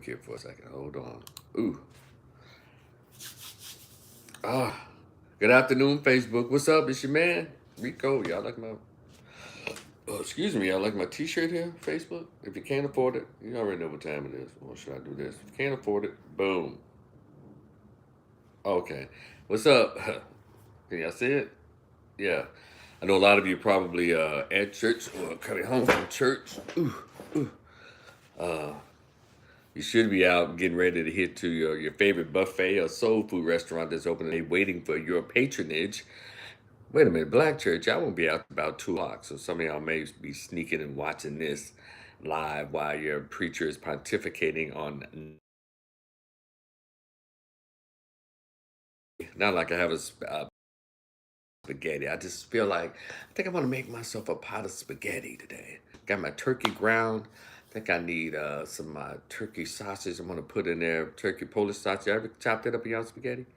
break here for a second. Hold on. Ooh. Ah. Good afternoon, Facebook. What's up? It's your man, Rico. Y'all like my... Oh, excuse me. Y'all like my t-shirt here, Facebook? If you can't afford it, you already know what time it is. Or should I do this? If you can't afford it, boom. Okay. What's up? Can y'all see it? Yeah. I know a lot of you probably at church or coming home from church. Ooh, ooh. You should be out getting ready to hit to your favorite buffet or soul food restaurant that's open today, waiting for your patronage. Wait a minute, Black Church, I won't be out about 2 o'clock, so some of y'all may be sneaking and watching this live while your preacher is pontificating on. Not like I have spaghetti. I just feel like I think I'm gonna make myself a pot of spaghetti today. Got my turkey ground. I think I need some of my turkey sausage. I'm gonna put in there turkey Polish sausage. You ever chop that up in your spaghetti?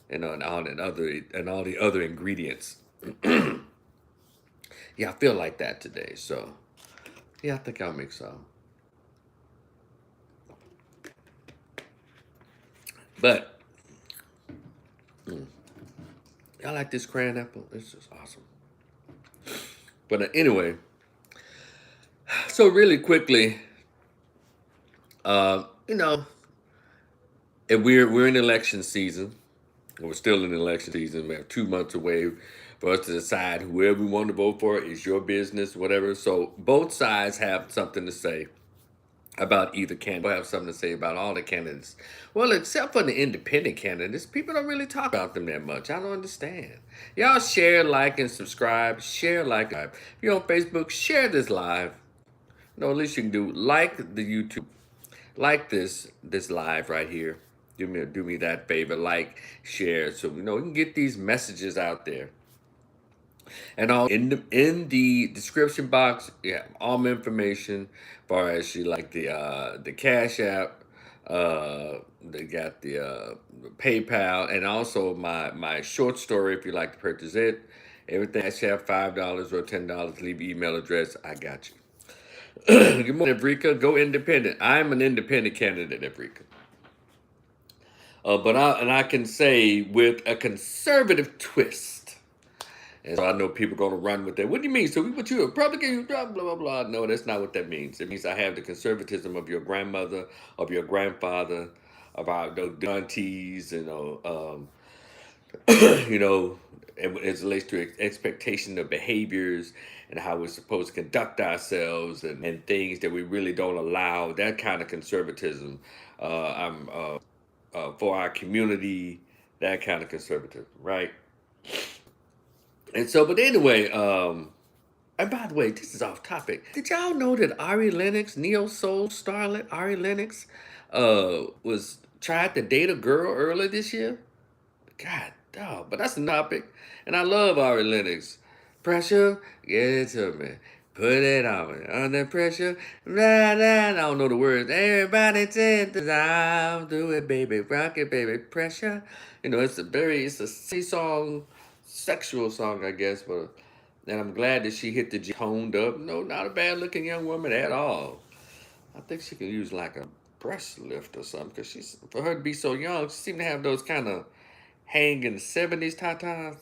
And all the other ingredients. Yeah, I feel like that today. So yeah, I think I'll make some. But I like this cran apple. It's just awesome. But anyway, so really quickly, you know, and we're in election season. We're still in election season. We have 2 months away for us to decide whoever we want to vote for. Is your business, whatever. So both sides have something to say about either candidate. We'll have something to say about all the candidates. Well, except for the independent candidates, people don't really talk about them that much. I don't understand. Y'all share, like, and subscribe. Share, like, if you're on Facebook, share this live. No, at least you can do like the YouTube, like this live right here. Do me that favor, like, share, so we can get these messages out there. And all in the description box, yeah, all my information, as far as you like the Cash App, they got the PayPal, and also my short story if you like to purchase it. Everything Cash App, $5 or $10. Leave your email address. I got you. Good morning, Evrika. Go independent. I'm an independent candidate, Evrika. But I can say with a conservative twist. And so I know people are going to run with that. What do you mean? So what you a Republican? You blah, blah, blah, blah. No, that's not what that means. It means I have the conservatism of your grandmother, of your grandfather, of our aunties, you know, as it relates to expectation of behaviors and how we're supposed to conduct ourselves and things that we really don't allow, that kind of conservatism. I'm for our community, that kind of conservatism, right? And so, but anyway, and by the way, this is off topic. Did y'all know that Ari Lennox, neo soul starlet Ari Lennox, was tried to date a girl earlier this year? God, dog, but that's a topic. And I love Ari Lennox. Pressure, get it to me. Put it on me. Under pressure, nah, nah, I don't know the words. Everybody said that I'll do it, baby. Rock it, baby. Pressure. It's a sexy song, sexual song, I guess. And I'm glad that she hit the toned up. No, not a bad looking young woman at all. I think she can use like a breast lift or something, because for her to be so young, she seemed to have those kind of hanging 70s tatas.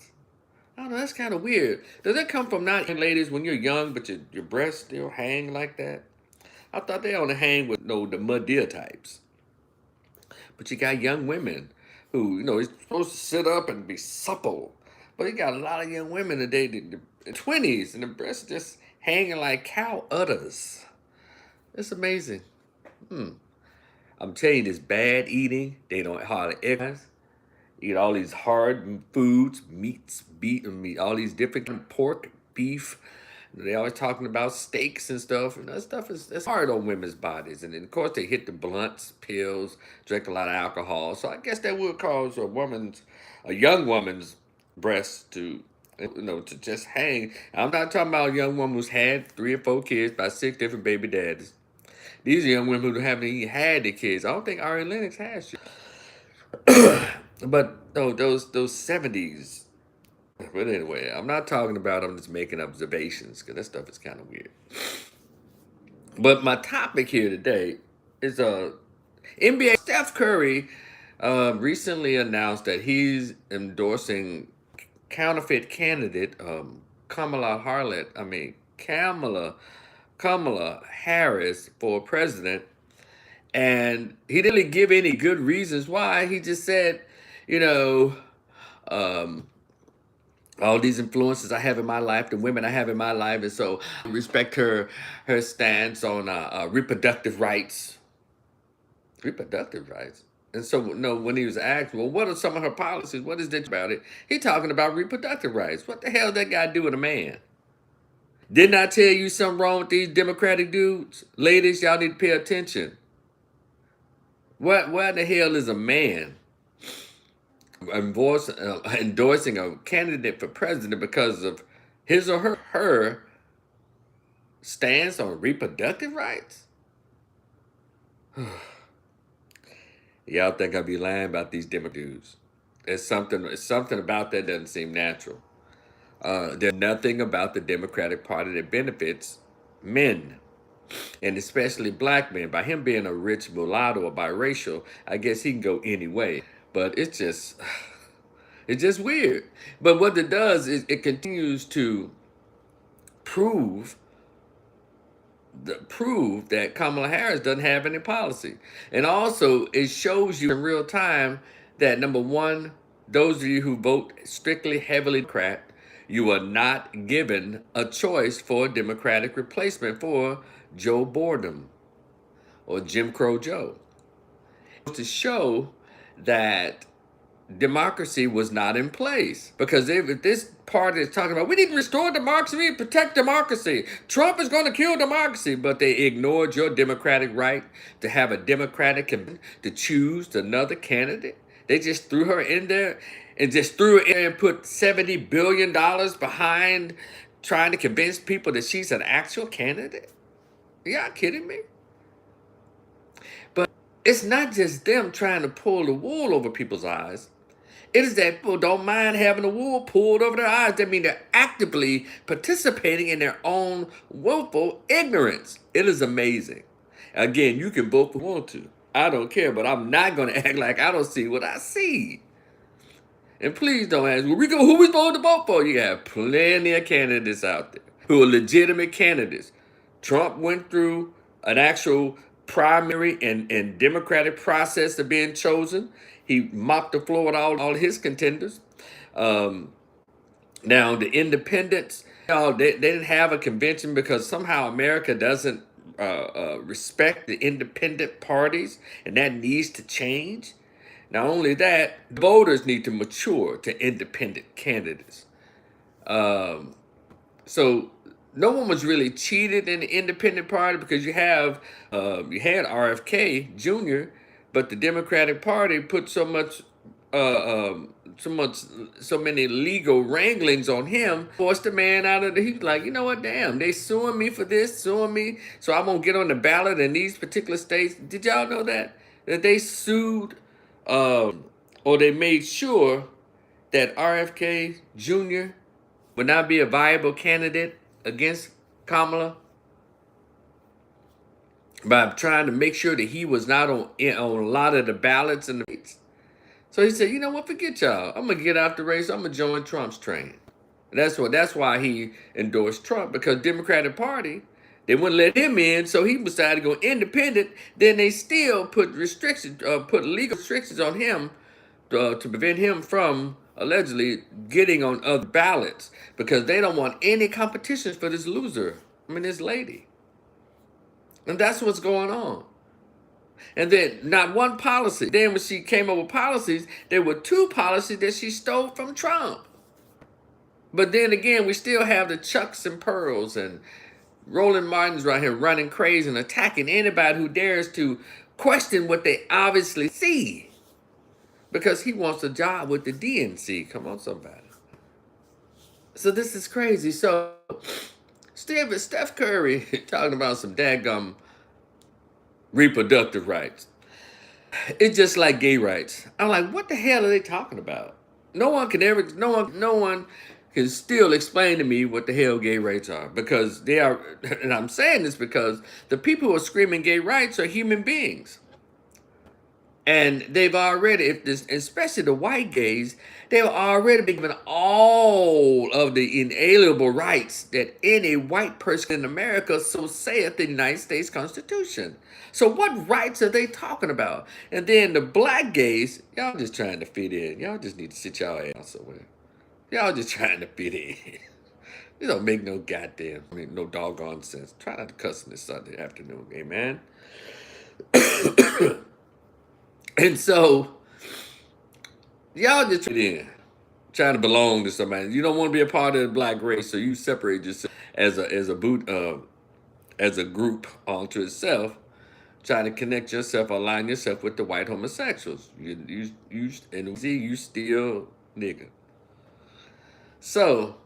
I don't know, that's kind of weird. Does that come from not young ladies when you're young, but your breasts still hang like that? I thought they only hang with the mud deer types. But you got young women who, is supposed to sit up and be supple. But you got a lot of young women today, the 20s, and the breasts just hanging like cow udders. It's amazing. I'm telling you, this bad eating. They don't hardly exercise. Eat all these hard foods, meats, meat, all these different kind of pork, beef. They always talking about steaks and stuff, and that stuff it's hard on women's bodies. And then of course they hit the blunts, pills, drink a lot of alcohol. So I guess that would cause a young woman's breasts to just hang. I'm not talking about a young woman who's had 3 or 4 kids by 6 different baby daddies. These are young women who haven't even had the kids. I don't think Ari Lennox has. But those 70s. But anyway, I'm not talking about. I'm just making observations because that stuff is kind of weird. But my topic here today is NBA Steph Curry recently announced that he's endorsing counterfeit candidate Kamala Harris for president, and he didn't really give any good reasons why. He just said, you know, um, all these influences I have in my life, the women I have in my life, and so I respect her stance on reproductive rights. Reproductive rights. And so, no, when he was asked, well, what are some of her policies? What is this about it? He talking about reproductive rights. What the hell that guy do with a man? Didn't I tell you something wrong with these Democratic dudes? Ladies, y'all need to pay attention. Why the hell is a man endorsing a candidate for president because of his or her stance on reproductive rights? Y'all think I be lying about these Democrat dudes? It's something about that doesn't seem natural. There's nothing about the Democratic Party that benefits men, and especially black men. By him being a rich mulatto or biracial, I guess he can go any way. But it's just weird. But what it does is it continues to prove that Kamala Harris doesn't have any policy. And also, it shows you in real time that, number one, those of you who vote strictly heavily Democrat, you are not given a choice for a Democratic replacement for Joe Borden or Jim Crow Joe. To show that democracy was not in place. Because if this party is talking about, we need to restore democracy, we need to protect democracy, Trump is going to kill democracy, but they ignored your democratic right to have a democratic convention to choose another candidate. They just threw her in there and put $70 billion behind trying to convince people that she's an actual candidate. Are y'all kidding me? But it's not just them trying to pull the wool over people's eyes. It is that people don't mind having the wool pulled over their eyes. That means they're actively participating in their own willful ignorance. It is amazing. Again, you can vote for want to. I don't care, but I'm not going to act like I don't see what I see. And please don't ask, who we supposed to vote for? You have plenty of candidates out there who are legitimate candidates. Trump went through an actual primary and democratic process of being chosen. He mopped the floor with all his contenders. Now, the independents, they didn't have a convention because somehow America doesn't respect the independent parties, and that needs to change. Not only that, voters need to mature to independent candidates. So no one was really cheated in the independent party because you had RFK Jr., but the Democratic Party put so many legal wranglings on him, forced the man out of he's like, you know what, damn, they suing me for this, suing me, so I won't get on the ballot in these particular states. Did y'all know that they sued, or they made sure that RFK Jr. would not be a viable candidate against Kamala by trying to make sure that he was not on a lot of the ballots in the states. So he said, you know what, forget y'all. I'm gonna get out the race. I'm gonna join Trump's train. That's why he endorsed Trump, because Democratic Party, they wouldn't let him in, so he decided to go independent. Then they still put legal restrictions on him to prevent him from allegedly getting on other ballots, because they don't want any competition for this loser. This lady. And that's what's going on. And then not one policy. Then when she came up with policies, there were two policies that she stole from Trump. But then again, we still have the Chucks and Pearls and Roland Martins right here running crazy and attacking anybody who dares to question what they obviously see. Because he wants a job with the DNC. Come on, somebody. So this is crazy. So Steph Curry talking about some daggum reproductive rights. It's just like gay rights. I'm like, what the hell are they talking about? No one can still explain to me what the hell gay rights are, because they are, and I'm saying this because the people who are screaming gay rights are human beings. And they've already, if this, especially the white gays, they've already been given all of the inalienable rights that any white person in America, so saith the United States Constitution. So what rights are they talking about? And then the black gays, y'all just trying to fit in. Y'all just need to sit y'all ass somewhere. Y'all just trying to fit in. You don't make no goddamn, no doggone sense. Try not to cuss on this Sunday afternoon, amen? And so, y'all just fit in, trying to belong to somebody. You don't want to be a part of the black race, so you separate yourself as a group onto itself, trying to connect yourself, align yourself with the white homosexuals. You still nigga. So,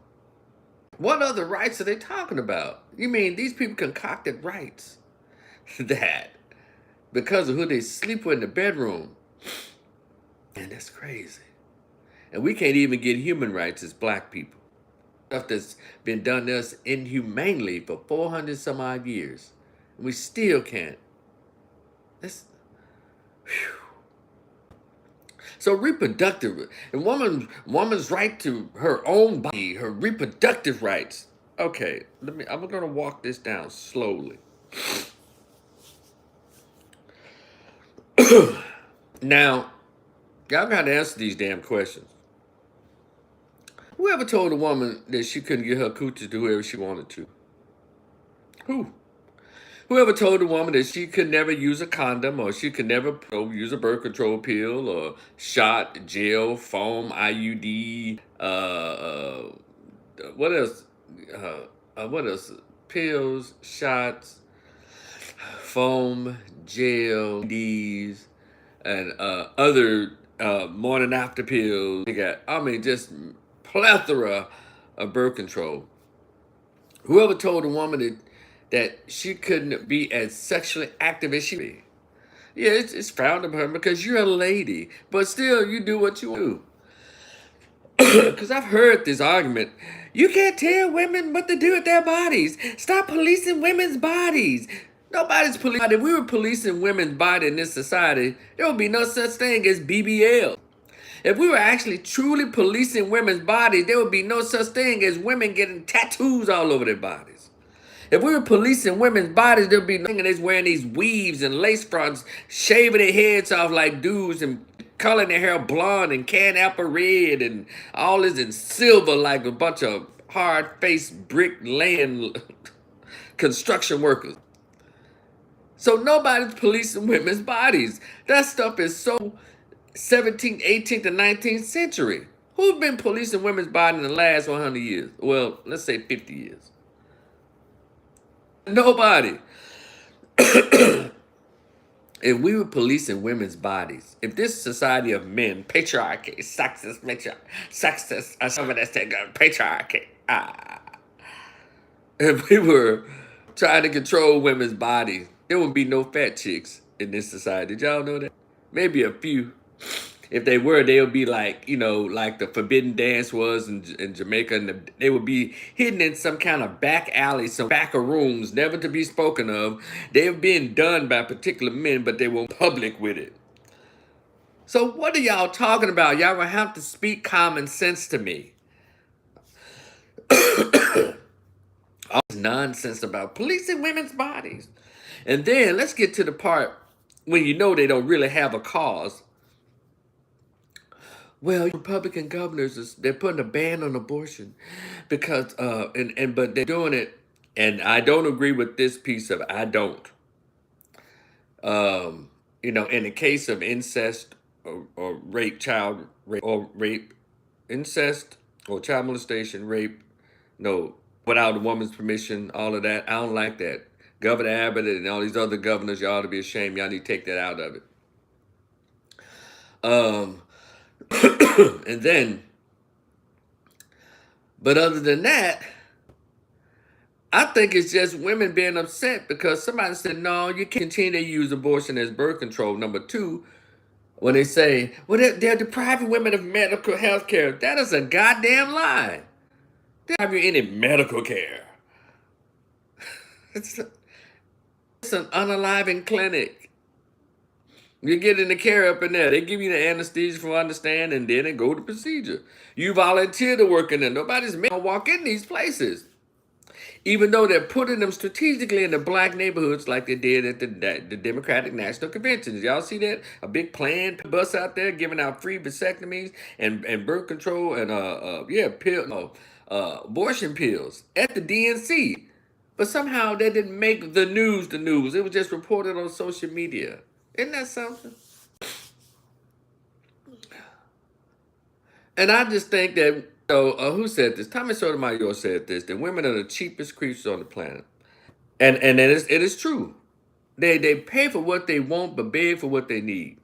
what other rights are they talking about? You mean these people concocted rights that because of who they sleep with in the bedroom? And that's crazy. And we can't even get human rights as black people. Stuff that's been done to us inhumanely for 400 some odd years. And we still can't. That's, whew. So reproductive, and woman's right to her own body, her reproductive rights. Okay, I'm gonna walk this down slowly. Now, y'all gotta answer these damn questions. Whoever told a woman that she couldn't get her coochie to whoever she wanted to? Who? Whoever told a woman that she could never use a condom or she could never use a birth control pill or shot, gel, foam, IUD, what else? What else? Pills, shots, foam, gel, Ds, and other morning after pills. You got, just plethora of birth control. Whoever told a woman that she couldn't be as sexually active as she be? Yeah, it's frowned upon because you're a lady, but still you do what you do. Because I've heard this argument. You can't tell women what to do with their bodies. Stop policing women's bodies. Nobody's policing. If we were policing women's body in this society, there would be no such thing as BBL. If we were actually truly policing women's bodies, there would be no such thing as women getting tattoos all over their bodies. If we were policing women's bodies, there'd be nothing that's wearing these weaves and lace fronts, shaving their heads off like dudes and coloring their hair blonde and can apple red and all this in silver like a bunch of hard-faced brick laying construction workers. So nobody's policing women's bodies. That stuff is so 17th, 18th, and 19th century. Who's been policing women's bodies in the last 100 years? Well, let's say 50 years. Nobody. If we were policing women's bodies, if this society of men, patriarchy, sexist, some of that's patriarchy, if we were trying to control women's bodies, there would be no fat chicks in this society. Did y'all know that? Maybe a few. If they were, they would be like, like the forbidden dance was in Jamaica, and they would be hidden in some kind of back alley, some back of rooms, never to be spoken of. They were being done by particular men, but they weren't public with it. So what are y'all talking about? Y'all gonna have to speak common sense to me. All this nonsense about policing women's bodies. And then let's get to the part when you know they don't really have a cause. Well, Republican governors, they're putting a ban on abortion because, but they're doing it, and I don't agree with this piece of it. I don't. In the case of incest or rape, child rape, or rape, incest or child molestation, rape, no, without a woman's permission, all of that, I don't like that. Governor Abbott and all these other governors, you ought to be ashamed. Y'all need to take that out of it. And then, but other than that, I think it's just women being upset because somebody said, no, you can't continue to use abortion as birth control. Number two, when they say, well, they're depriving women of medical health care. That is a goddamn lie. They don't have you any medical care. It's an unaliving clinic. You get in the care up in there. They give you the anesthesia for understanding, and then they go to procedure. You volunteer to work in there. Nobody's made to walk in these places. Even though they're putting them strategically in the black neighborhoods like they did at the Democratic National Conventions. Y'all see that? A big planned bus out there giving out free vasectomies and birth control and abortion pills at the DNC. But somehow they didn't make the news the news. It was just reported on social media. Isn't that something? And I just think that, who said this? Thomas Sotomayor said this, that women are the cheapest creatures on the planet. And it is true. They pay for what they want, but beg for what they need.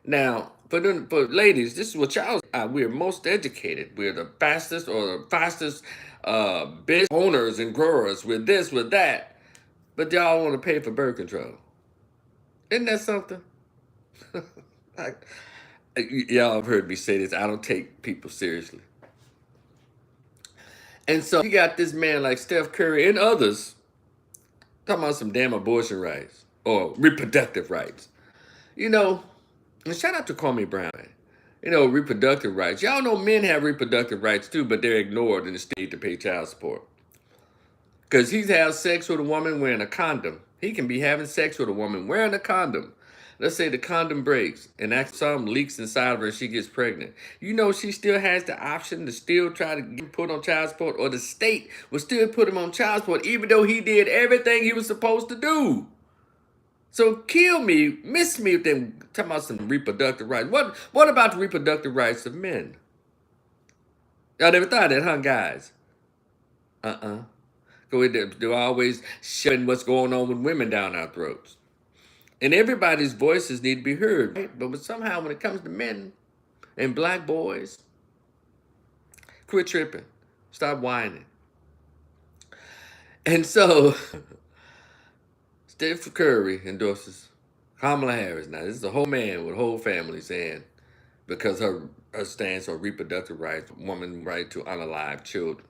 Now, for ladies, this is what y'all, we're most educated. We're the fastest business owners and growers. We're this, we're that. But y'all want to pay for birth control. Isn't that something? Y'all have heard me say this. I don't take people seriously. And so you got this man like Steph Curry and others talking about some damn abortion rights or reproductive rights. You know, and shout out to Kwame Brown. You know, reproductive rights. Y'all know men have reproductive rights too, but they're ignored in the state to pay child support. Because he's having sex with a woman wearing a condom. He can be having sex with a woman wearing a condom. Let's say the condom breaks and some leaks inside of her and she gets pregnant. You know she still has the option to still try to get put on child support, or the state will still put him on child support even though he did everything he was supposed to do. So kill me, miss me with them talking about some reproductive rights. What about the reproductive rights of men? Y'all never thought that, huh, guys? They're always shoving what's going on with women down our throats. And everybody's voices need to be heard, right? But somehow when it comes to men and black boys, quit tripping. Stop whining. And so, Steph Curry endorses Kamala Harris. Now, this is a whole man with a whole family saying, because her stance on reproductive rights, woman's right to unalive children.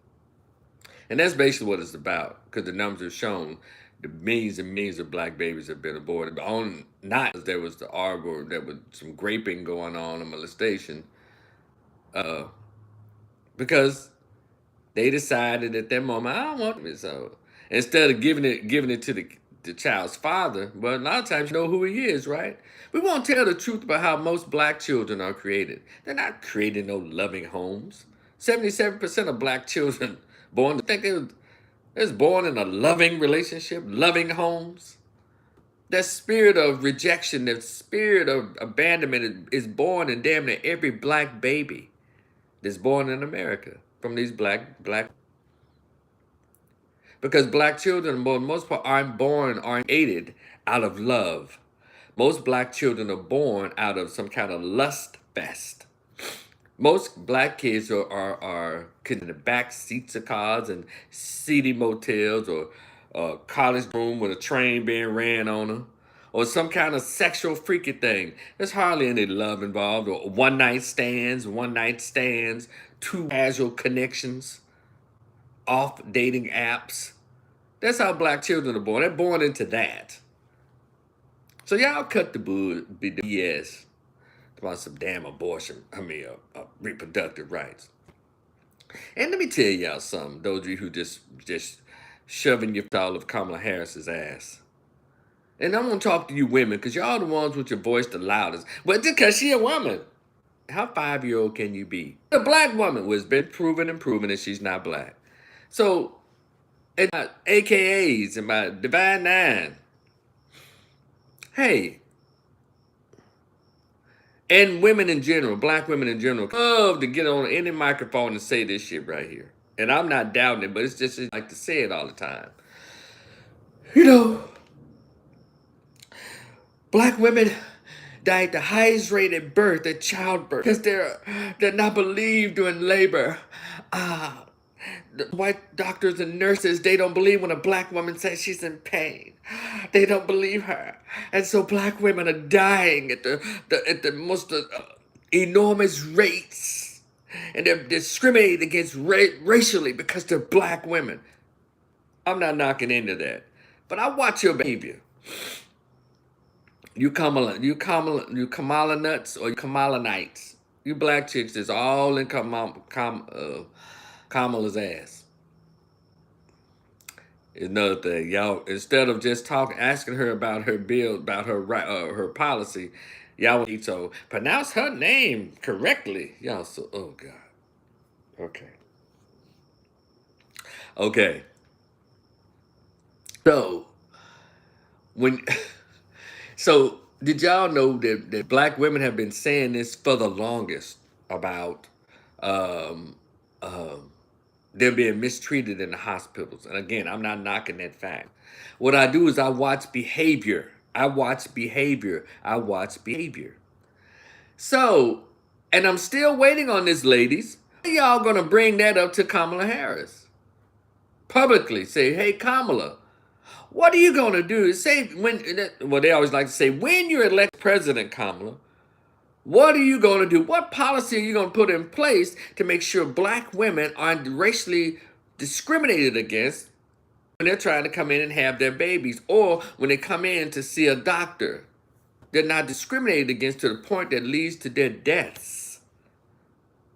And that's basically what it's about, because the numbers have shown the millions and millions of black babies have been aborted. Not there was the arbor, there was some graping going on, a molestation, because they decided at that moment, I don't want it. So instead of giving it to the child's father, well, a lot of times you know who he is, right? We won't tell the truth about how most black children are created. They're not created in no loving homes. 77% of black children born, think they was born in a loving relationship, loving homes. That spirit of rejection, that spirit of abandonment is born in damn near every black baby that's born in America from these black. Because black children, for the most part, aren't created out of love. Most black children are born out of some kind of lust fest. Most black kids are in the back seats of cars and seedy motels, or a college room with a train being ran on them, or some kind of sexual freaky thing. There's hardly any love involved, or one night stands, two casual connections, off dating apps. That's how black children are born. They're born into that. So y'all cut the BS about some damn abortion. Reproductive rights. And let me tell y'all something, those of you who just shoving your all of Kamala Harris's ass. And I'm gonna talk to you women, because y'all the ones with your voice the loudest. But just because she a woman, how 5-year-old can you be? A black woman was been proven that she's not black. So, and my AKAs and my Divine Nine, hey, and women in general, black women in general, love to get on any microphone and say this shit right here. And I'm not doubting it, but it's just like to say it all the time. You know, black women die at the highest rate at birth, at childbirth, because they're not believed during labor. The white doctors and nurses, they don't believe when a black woman says she's in pain. They don't believe her. And so black women are dying at the most enormous rates. And they're discriminated against racially because they're black women. I'm not knocking into that. But I watch your behavior. You Kamala nuts or you Kamala nights. You black chicks is all in Kamala's ass. Is another thing, y'all. Instead of just talking, asking her about her bill, about her right, her policy, y'all want to pronounce her name correctly. Y'all so oh god. Okay. Okay. So when so did y'all know that black women have been saying this for the longest about um um they're being mistreated in the hospitals. And again, I'm not knocking that fact. What I do is I watch behavior. I watch behavior. I watch behavior. So, and I'm still waiting on this, ladies. When y'all gonna bring that up to Kamala Harris? Publicly say, hey, Kamala, what are you gonna do? Say when, well, they always like to say, when you're elected president, Kamala, what are you going to do? What policy are you going to put in place to make sure black women aren't racially discriminated against when they're trying to come in and have their babies, or when they come in to see a doctor? They're not discriminated against to the point that leads to their deaths.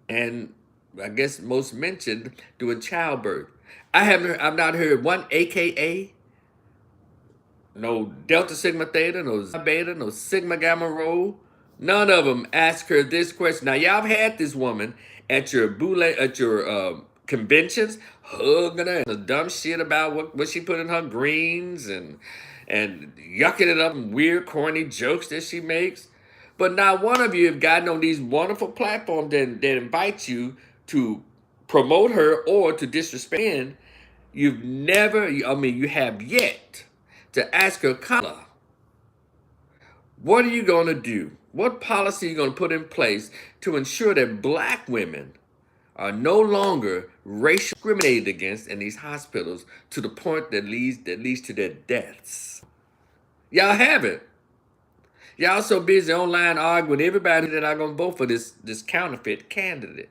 And I guess most mentioned doing childbirth. I've not heard one AKA, no Delta Sigma Theta, no Zeta Beta, no Sigma Gamma Rho. None of them ask her this question. Now y'all have had this woman at your conventions, hugging her and the dumb shit about what she put in her greens and yucking it up and weird corny jokes that she makes. But not one of you have gotten on these wonderful platforms that invite you to promote her or to disrespect. You've never, I mean, you have yet to ask her, Kamala, what are you going to do? What policy are you going to put in place to ensure that black women are no longer racially discriminated against in these hospitals to the point that leads to their deaths? Y'all haven't. Y'all so busy online arguing with everybody that are going to vote for this counterfeit candidate.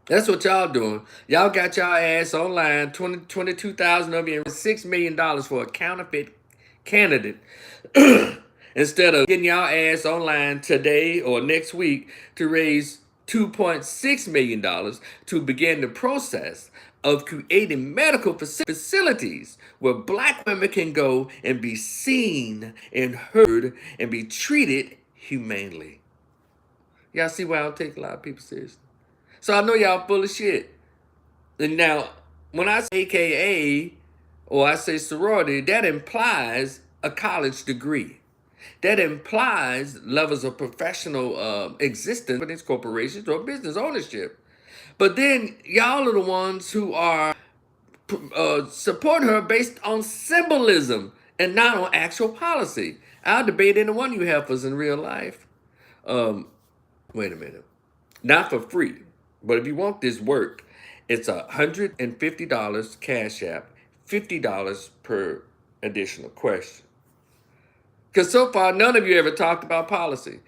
That's what y'all doing. Y'all got y'all ass online, 22,000 of you, and $6 million for a counterfeit candidate instead of getting y'all ass online today or next week to raise $2.6 million to begin the process of creating medical facilities where black women can go and be seen and heard and be treated humanely. Y'all see why I don't take a lot of people seriously? So I know y'all full of shit. And now, when I say AKA or I say sorority, that implies a college degree. That implies levels of professional existence within corporations or business ownership. But then y'all are the ones who are supporting her based on symbolism and not on actual policy. I'll debate any one you have us in real life. Wait a minute. Not for free. But if you want this work, it's $150 Cash App, $50 per additional question. Because so far, none of you ever talked about policy.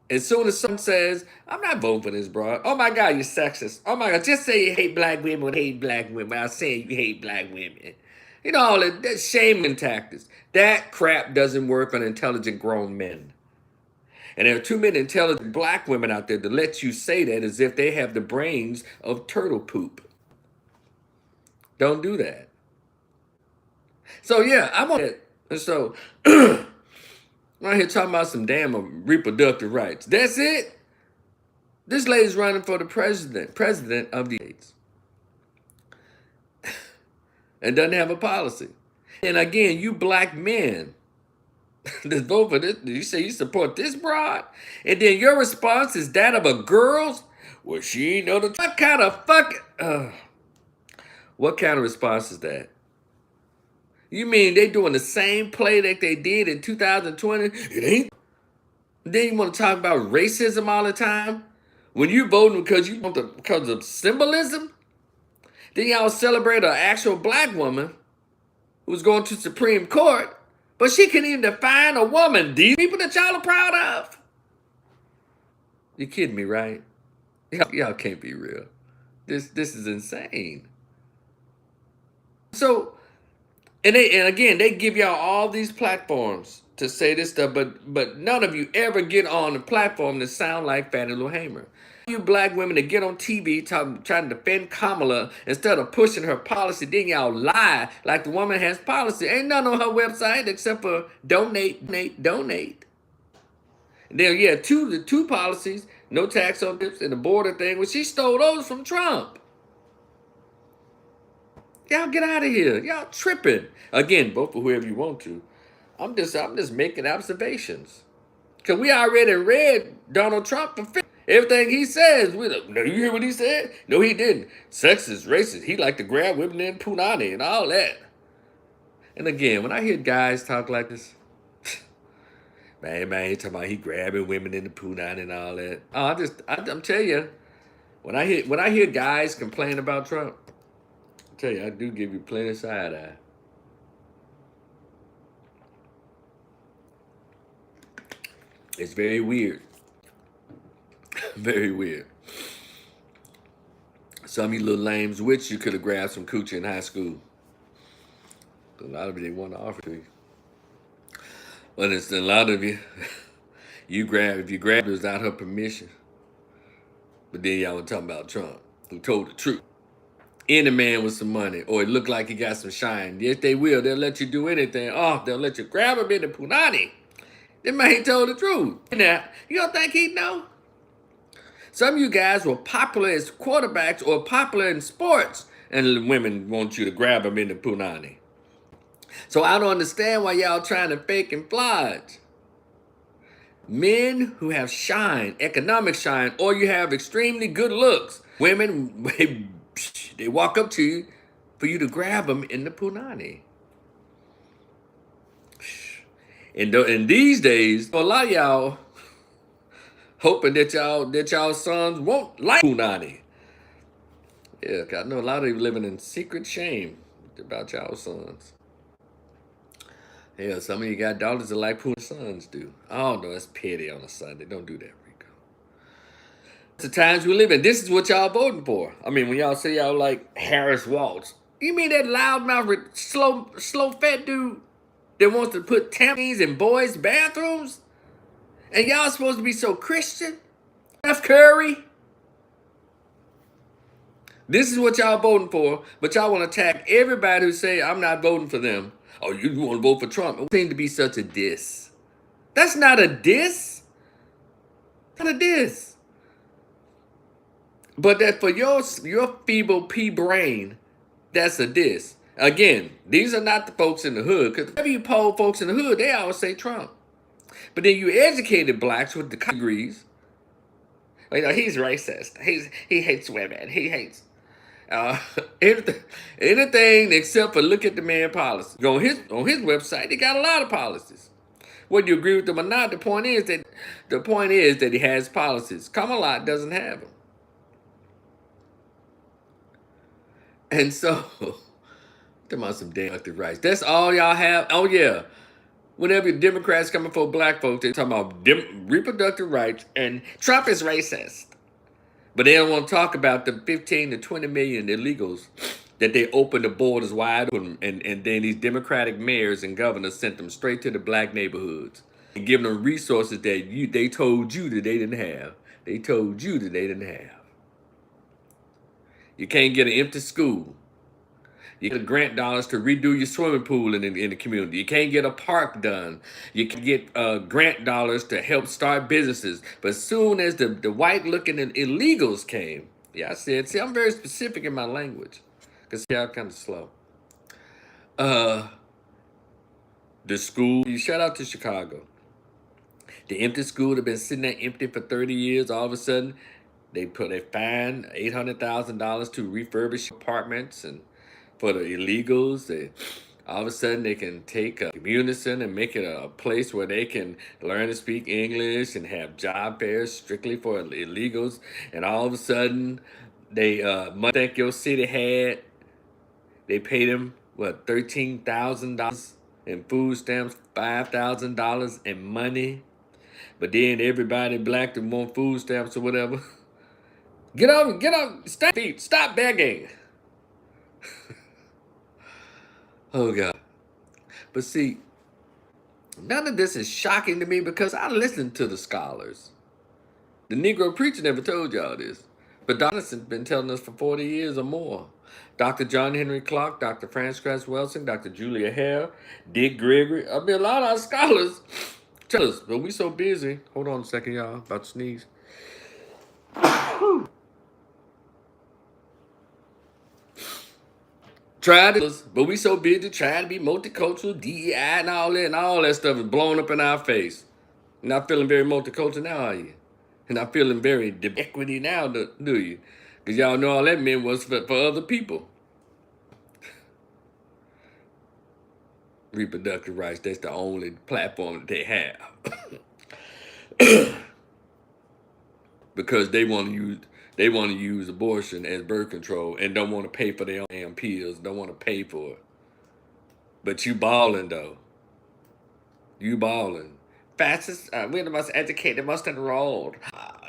As soon as someone says, I'm not voting for this, bro. Oh my God, you're sexist. Oh my God, just say you hate black women or hate black women without saying you hate black women. You know, all that shaming tactics. That crap doesn't work on intelligent grown men. And there are too many intelligent black women out there to let you say that as if they have the brains of turtle poop. Don't do that. So yeah, I'm on it. And so I'm out here talking about some damn reproductive rights. That's it. This lady's running for the president of the States, and doesn't have a policy. And again, you black men that vote for this, you say you support this broad, and then your response is that of a girl's. Well, she ain't know the what kind of fucking what kind of response is that? You mean they doing the same play that they did in 2020? It ain't. Then you want to talk about racism all the time? When you voting because of symbolism? Then y'all celebrate an actual black woman who's going to Supreme Court, but she can't even define a woman. These people that y'all are proud of? You kidding me, right? Y'all can't be real. This is insane. So And again, they give y'all all these platforms to say this stuff, but none of you ever get on the platform to sound like Fannie Lou Hamer. You black women that get on TV trying to defend Kamala instead of pushing her policy, then y'all lie like the woman has policy. Ain't none on her website except for donate, donate, donate. And then yeah, the two policies, no tax on tips and the border thing, well, she stole those from Trump. Y'all get out of here. Y'all tripping. Again, vote for whoever you want to. I'm just making observations. Cause we already read Donald Trump for everything he says. We like, no, you hear what he said? No, he didn't. Sexist, racist. He liked to grab women in punani and all that. And again, when I hear guys talk like this, man, he talking about he grabbing women in the punani and all that. Oh, I'm telling you, when I hear guys complain about Trump, I tell you, I do give you plenty of side eye. It's very weird. Very weird. Some of you little lames wish you could have grabbed some coochie in high school. A lot of you, they want to offer to you. But it's a lot of you, if you grabbed her without her permission. But then y'all were talking about Trump, who told the truth. Any man with some money, or it looked like he got some shine. Yes, they will. They'll let you do anything. Oh, they'll let you grab him in the punani. That man told the truth. Now, you don't think he'd know? Some of you guys were popular as quarterbacks or popular in sports, and women want you to grab them in the punani. So I don't understand why y'all trying to fake and flodge. Men who have shine, economic shine, or you have extremely good looks, women, they walk up to you for you to grab them in the punani. And these days, a lot of y'all hoping that y'all sons won't like punani. Yeah, 'cause I know a lot of you living in secret shame about y'all sons. Yeah, some of you got daughters that like punani, sons do. Oh no, that's petty on a Sunday. Don't do that, Rico. It's the times we live in. This is what y'all voting for. I mean, when y'all say y'all like Harris Waltz, you mean that loudmouth, slow fat dude that wants to put tampons in boys' bathrooms? And y'all supposed to be so Christian? Steph Curry? This is what y'all voting for, but y'all want to attack everybody who say, I'm not voting for them. Oh, you want to vote for Trump. It seems to be such a diss. That's not a diss. Not a diss. But that for your feeble pea brain, that's a diss. Again, these are not the folks in the hood, because whenever you poll folks in the hood, they always say Trump. But then you educated blacks with the degrees. You know, he's racist. He hates women. He hates anything except for look at the man policy. On his website, he got a lot of policies. Whether you agree with them or not, the point is that he has policies. Kamala doesn't have them. And so, talking about some damn elective rights. That's all y'all have. Oh yeah. Whenever Democrats coming for black folks, they talking about reproductive rights, and Trump is racist. But they don't want to talk about the 15 to 20 million illegals that they opened the borders wide open, and then these Democratic mayors and governors sent them straight to the black neighborhoods and giving them resources that they told you that they didn't have. They told you that they didn't have. You can't get an empty school. You get grant dollars to redo your swimming pool in the community. You can't get a park done. You can get grant dollars to help start businesses. But as soon as the white-looking illegals came, yeah, I said, see, I'm very specific in my language. Because see, I'm kind of slow. The school, you shout out to Chicago. The empty school had been sitting there empty for 30 years. All of a sudden, they fined $800,000 to refurbish apartments and for the illegals. All of a sudden they can take Unison and make it a place where they can learn to speak English and have job fairs strictly for illegals. And all of a sudden they think your city had, they paid them what, $13,000 in food stamps, $5,000 in money. But then everybody black that want food stamps or whatever, get up, stop begging. Oh God. But see, none of this is shocking to me because I listened to the scholars. The Negro preacher never told y'all this, but Dr. Johnson's been telling us for 40 years or more. Dr. John Henry Clark, Dr. Frances Wilson, Dr. Julia Hare, Dick Gregory. I mean, a lot of our scholars tell us, but we so busy. Hold on a second, y'all. About to sneeze. Tried it, but we so busy trying to be multicultural, DEI, and all that stuff is blowing up in our face. Not feeling very multicultural now, are you? And not feeling very equity now, do you? Because y'all know all that meant was for other people. Reproductive rights, that's the only platform that they have. Because they want to use abortion as birth control and don't want to pay for their own damn pills, don't want to pay for it. But you balling though. You balling. Fastest, we're the most educated, most enrolled.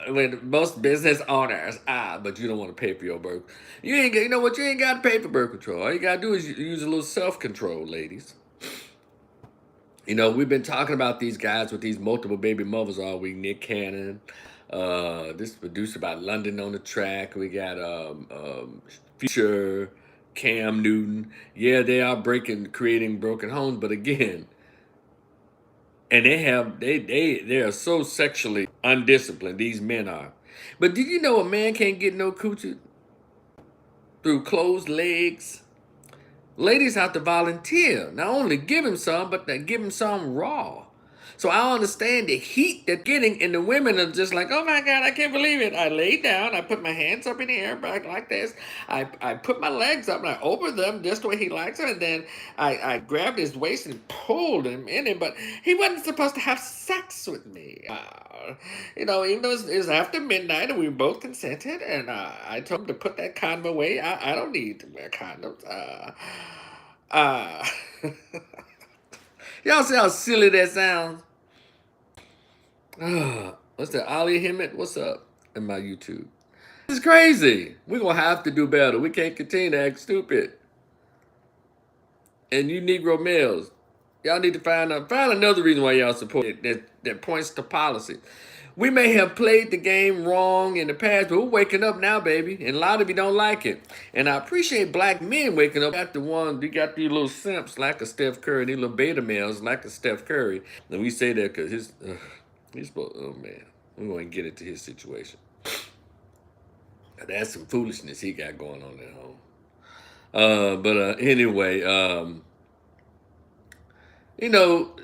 We're the most business owners. But you don't want to pay for your birth. You know what? You ain't got to pay for birth control. All you got to do is use a little self-control, ladies. You know, we've been talking about these guys with these multiple baby mothers all week. Nick Cannon, this producer by London on the Track. We got Future, Cam Newton. Yeah, they are creating broken homes, but again, and they are so sexually undisciplined. These men are. But did you know a man can't get no coochie through closed legs? Ladies have to volunteer. Not only give him some, but they give him some raw. So I understand the heat they're getting, and the women are just like, oh my God, I can't believe it. I lay down, I put my hands up in the air back like this. I put my legs up and I open them just the way he likes it. And then I grabbed his waist and pulled him in it. But he wasn't supposed to have sex with me. You know, even though it's after midnight and we both consented, and I told him to put that condom away. I don't need to wear condoms. Y'all see how silly that sounds? What's that? Ali Hemmett? What's up in my YouTube? This is crazy. We're going to have to do better. We can't continue to act stupid. And you Negro males, y'all need to find another reason why y'all support it that points to policy. We may have played the game wrong in the past, but we're waking up now, baby. And a lot of you don't like it. And I appreciate black men waking up. You got these little simps like a Steph Curry, these little beta males like a Steph Curry. And we say that because he's supposed, oh man, we're going to get into his situation. That's some foolishness he got going on at home. Anyway, you know,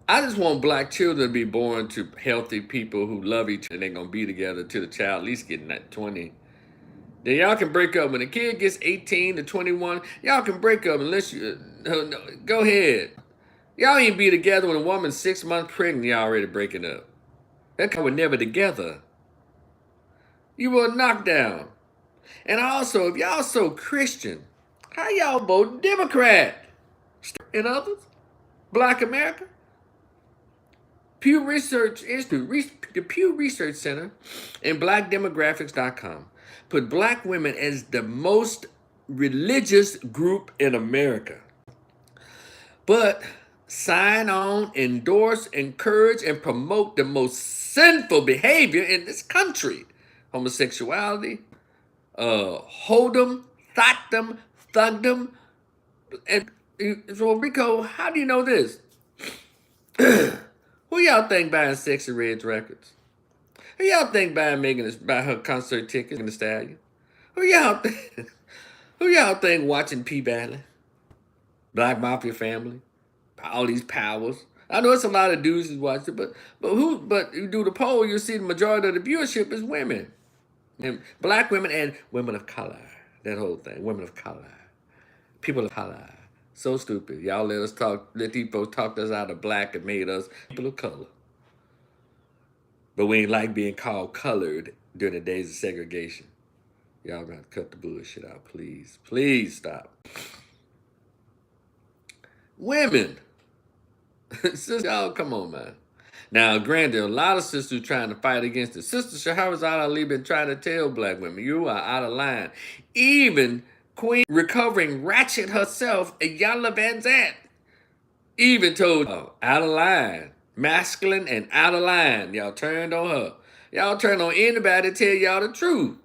I just want black children to be born to healthy people who love each other and they're going to be together till the child at least getting that 20. Then y'all can break up. When the kid gets 18 to 21, y'all can break up unless you, no, go ahead. Y'all ain't be together when a woman's 6 months pregnant, y'all already breaking up. That kind we're never together. You were a knockdown. And also, if y'all so Christian, how y'all vote Democrat? And others? Black America? Pew Research Institute, the Pew Research Center, and blackdemographics.com put black women as the most religious group in America. But sign on, endorse, encourage, and promote the most sinful behavior in this country. Homosexuality, hold'em, thot'em, thugdom. And so, Rico, how do you know this? Who y'all think buying Sexy Red's records? Who y'all think buy her concert tickets in the Stallion? Who y'all think watching P Valley? Black Mafia Family? All these powers. I know it's a lot of dudes who watch it, but you do the poll, you'll see the majority of the viewership is women. And black women and women of color. That whole thing. Women of color. People of color. So stupid. Y'all let these folks talk us out of black and made us people of color. But we ain't like being called colored during the days of segregation. Y'all gotta cut the bullshit out, please. Please stop. Women. Sisters, y'all, come on, man. Now, granted, a lot of sisters trying to fight against it. Sister Shahrazad Ali been trying to tell black women, you are out of line. Even Queen recovering ratchet herself, Iyanla Vanzant, Even told out of line, masculine and out of line. Y'all turned on her. Y'all turned on anybody to tell y'all the truth.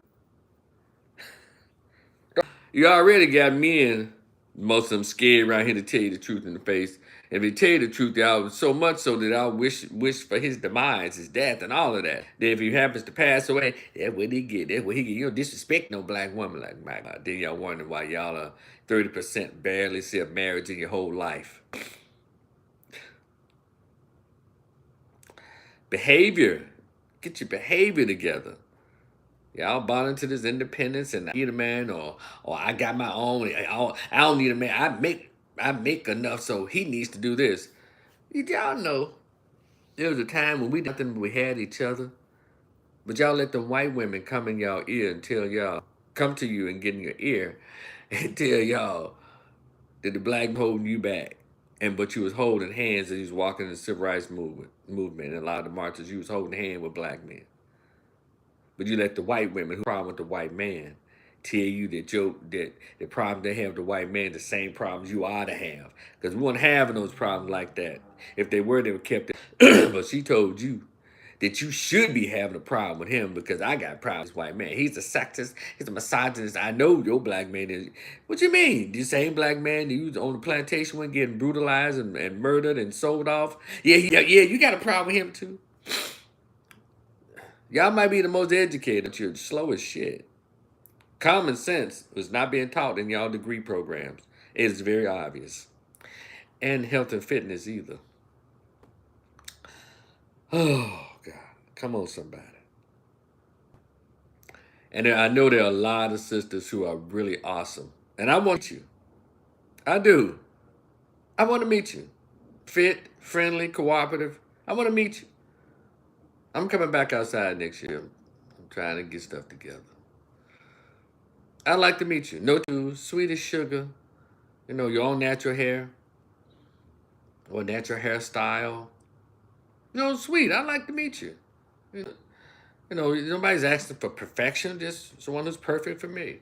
You already got men, most of them scared around here to tell you the truth in the face. If they tell you the truth, y'all so much so that I wish for his demise, his death, and all of that. Then if he happens to pass away, that's what he get. That's what he get. You don't disrespect no black woman like my God. Then y'all wonder why y'all are 30% barely see a marriage in your whole life. Behavior. Get your behavior together. Y'all bought into this independence and I need a man or I got my own. I don't need a man. I make enough, so he needs to do this. Y'all know there was a time when we had each other, but y'all let the white women come in y'all ear and tell y'all, come to you and get in your ear and tell y'all that the black holding you back. But you was holding hands as you was walking in the civil rights movement and a lot of the marches, you was holding hands with black men. But you let the white women who problem with the white man tell you that that the problem they have with the white man the same problems you ought to have. Because we weren't having those problems like that. If they were kept it. But she told you that you should be having a problem with him because I got problems with this white man. He's a sexist. He's a misogynist. I know your black man is. What you mean? The same black man that you was on the plantation when getting brutalized and murdered and sold off? Yeah, you got a problem with him too. Y'all might be the most educated, but you're slow as shit. Common sense is not being taught in y'all degree programs. It is very obvious. And health and fitness either. Oh, God. Come on, somebody. And I know there are a lot of sisters who are really awesome. And I want you. I do. I want to meet you. Fit, friendly, cooperative. I want to meet you. I'm coming back outside next year. I'm trying to get stuff together. I'd like to meet you. No too sweet as sugar. You know, your own natural hair. Or natural hairstyle. You know, sweet. I'd like to meet you. You know, nobody's asking for perfection. Just someone who's perfect for me.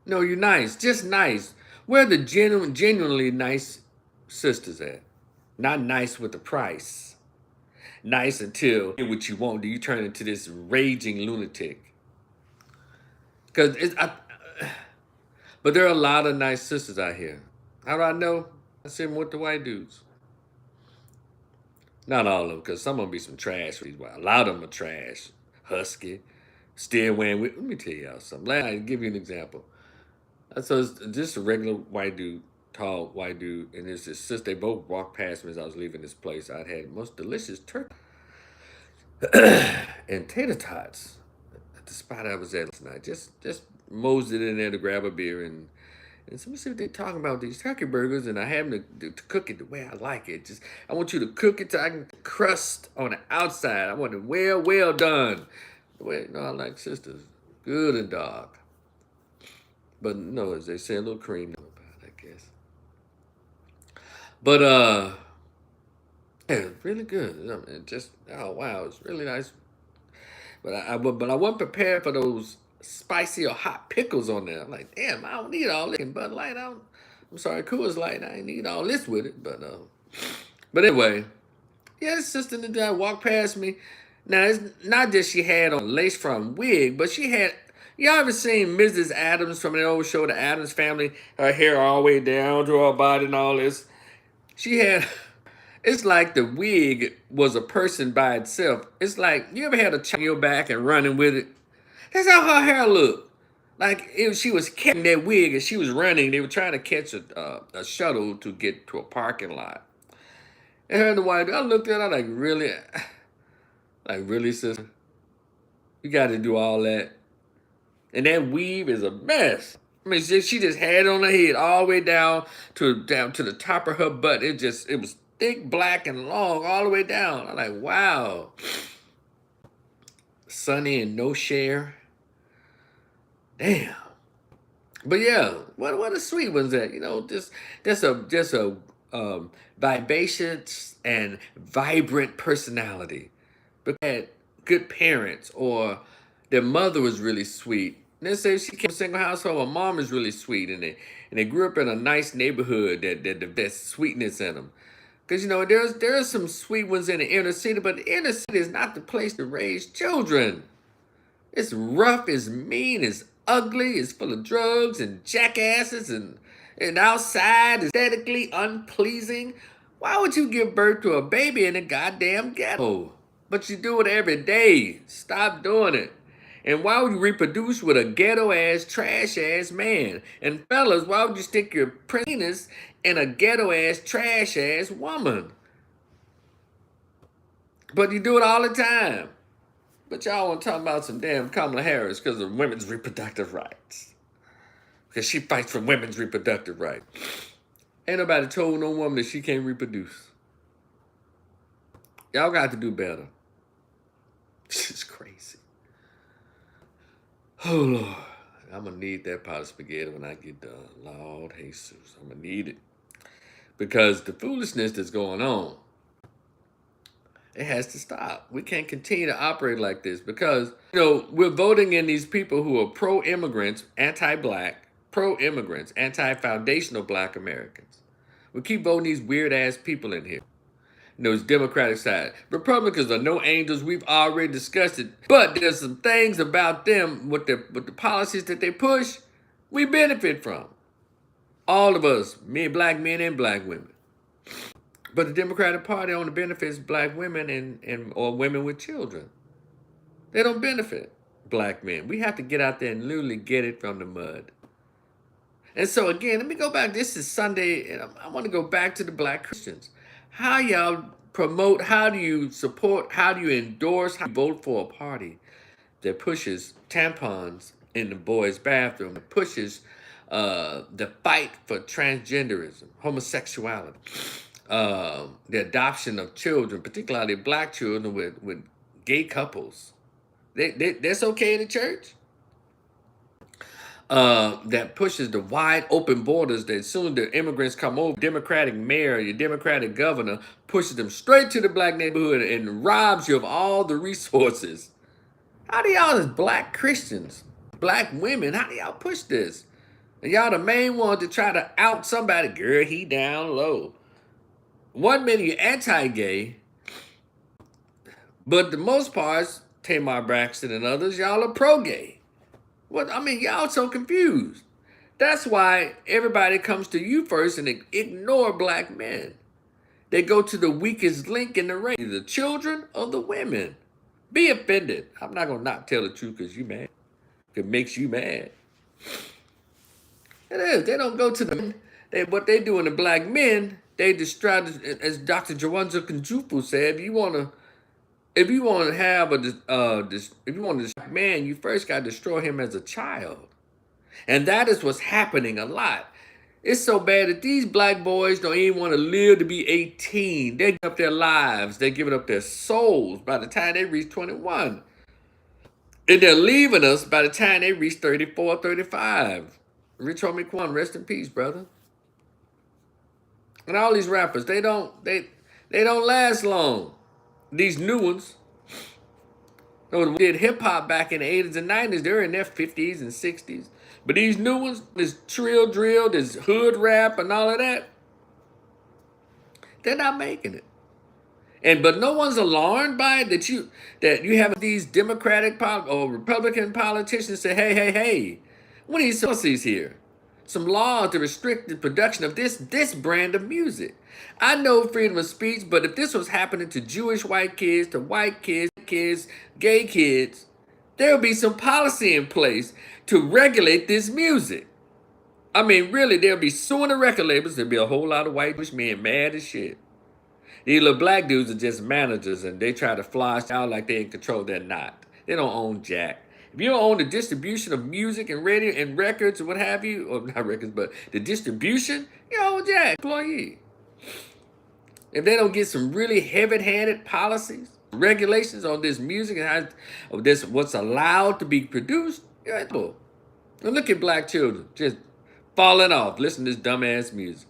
No, you're nice. Just nice. Where are the genuinely nice sisters at? Not nice with the price. Nice until you get what you want. Do you turn into this raging lunatic? But there are a lot of nice sisters out here. How do I know? I see them with the white dudes. Not all of them, because some of them be some trash. A lot of them are trash. Husky. Still wearing. Let me tell y'all something. I'll give you an example. So it's just a regular white dude, tall white dude, and there's this sister. They both walked past me as I was leaving this place. I'd had the most delicious turkey and tater tots at the spot I was at last night. Just moseyed in there to grab a beer and so let me see what they're talking about these turkey burgers, and I have them to cook it the way I like it. Just I want you to cook it till I can crust on the outside. I want it well done. The way I like sisters, good and dark. But no, as they say, a little cream about it, I guess. But yeah, it's really good. I mean, oh wow, it's really nice. But I wasn't prepared for those spicy or hot pickles on there. I'm like, damn, I don't need all this. Bud Light, I'm sorry, Coors Light, I ain't need all this with it. But anyway, yeah, this sister that walked past me. Now it's not just she had on a lace front wig, but she had. Y'all ever seen Mrs. Adams from the old show, The Addams Family? Her hair all the way down to her body and all this. She had. It's like the wig was a person by itself. It's like, you ever had a child on your back and running with it? That's how her hair looked. Like she was catching that wig and she was running. They were trying to catch a shuttle to get to a parking lot. And her and the wife, I looked at her like, really? Like, really, sister? You got to do all that? And that weave is a mess. I mean, she just had it on her head all the way down to the top of her butt. It was thick, black, and long all the way down. I'm like, wow. Sunny and no share. Damn. But yeah, what a sweet one's that? You know, just a vivacious and vibrant personality. But had good parents or their mother was really sweet. And let's say she came from a single household, her mom is really sweet, and they grew up in a nice neighborhood that sweetness in them. Because, there are some sweet ones in the inner city, but the inner city is not the place to raise children. It's rough, it's mean, it's ugly, it's full of drugs and jackasses, and outside is aesthetically unpleasing. Why would you give birth to a baby in a goddamn ghetto? But you do it every day. Stop doing it. And why would you reproduce with a ghetto ass, trash ass man? And fellas, why would you stick your penis in a ghetto ass, trash ass woman? But you do it all the time. But y'all want to talk about some damn Kamala Harris because of women's reproductive rights. Because she fights for women's reproductive rights. Ain't nobody told no woman that she can't reproduce. Y'all got to do better. This is crazy. Oh, Lord. I'm going to need that pot of spaghetti when I get done. Lord Jesus. I'm going to need it. Because the foolishness that's going on, it has to stop. We can't continue to operate like this because, we're voting in these people who are pro-immigrants, anti-black, pro-immigrants, anti-foundational black Americans. We keep voting these weird-ass people in here. It's Democratic side. Republicans are no angels. We've already discussed it. But there's some things about them with the policies that they push we benefit from. All of us, black men and black women. But the Democratic Party only benefits black women or women with children. They don't benefit black men. We have to get out there and literally get it from the mud. And so again, let me go back. This is Sunday, and I want to go back to the black Christians. How y'all promote, how do you support, how do you endorse, how do you vote for a party that pushes tampons in the boys' bathroom, that pushes the fight for transgenderism, homosexuality, the adoption of children, particularly black children with gay couples. That's okay in the church? That pushes the wide open borders that as soon as the immigrants come over, Democratic mayor, your Democratic governor pushes them straight to the black neighborhood and robs you of all the resources. How do y'all as black Christians, black women, how do y'all push this? And y'all the main one to try to out somebody, girl, he down low. One minute you're anti-gay, but the most parts, Tamar Braxton and others, y'all are pro-gay. Y'all so confused. That's why everybody comes to you first and they ignore black men. They go to the weakest link in the race, the children or the women. Be offended. I'm not going to not tell the truth because you mad. It makes you mad. It is. They don't go to the men. What they do in the black men, they destroy, as Dr. Jawanza Kunjufu said, if you want to have if you want to man, you first got to destroy him as a child. And that is what's happening a lot. It's so bad that these black boys don't even want to live to be 18. They give up their lives. They're giving up their souls by the time they reach 21. And they're leaving us by the time they reach 34, 35. Rich Homie Quan, rest in peace, brother. And all these rappers, they don't last long. These new ones, who did hip hop back in the 80s and 90s, they're in their 50s and 60s. But these new ones, this trill drill, this hood rap and all of that, they're not making it. But no one's alarmed by it that you have these Democratic or Republican politicians say, hey, what are these policies here? Some laws to restrict the production of this brand of music. I know freedom of speech, but if this was happening to Jewish white kids, to white kids, gay kids, there would be some policy in place to regulate this music. Really, they'll be suing the record labels. There'll be a whole lot of white Jewish men mad as shit. These little black dudes are just managers, and they try to fly out like they're in control. They're not. They don't own jack. If you don't own the distribution of music and radio and records or what have you, or not records, but the distribution, you own jack, employee. If they don't get some really heavy-handed policies, regulations on this music and what's allowed to be produced, you're in trouble. And look at black children just falling off, listening to this dumbass music.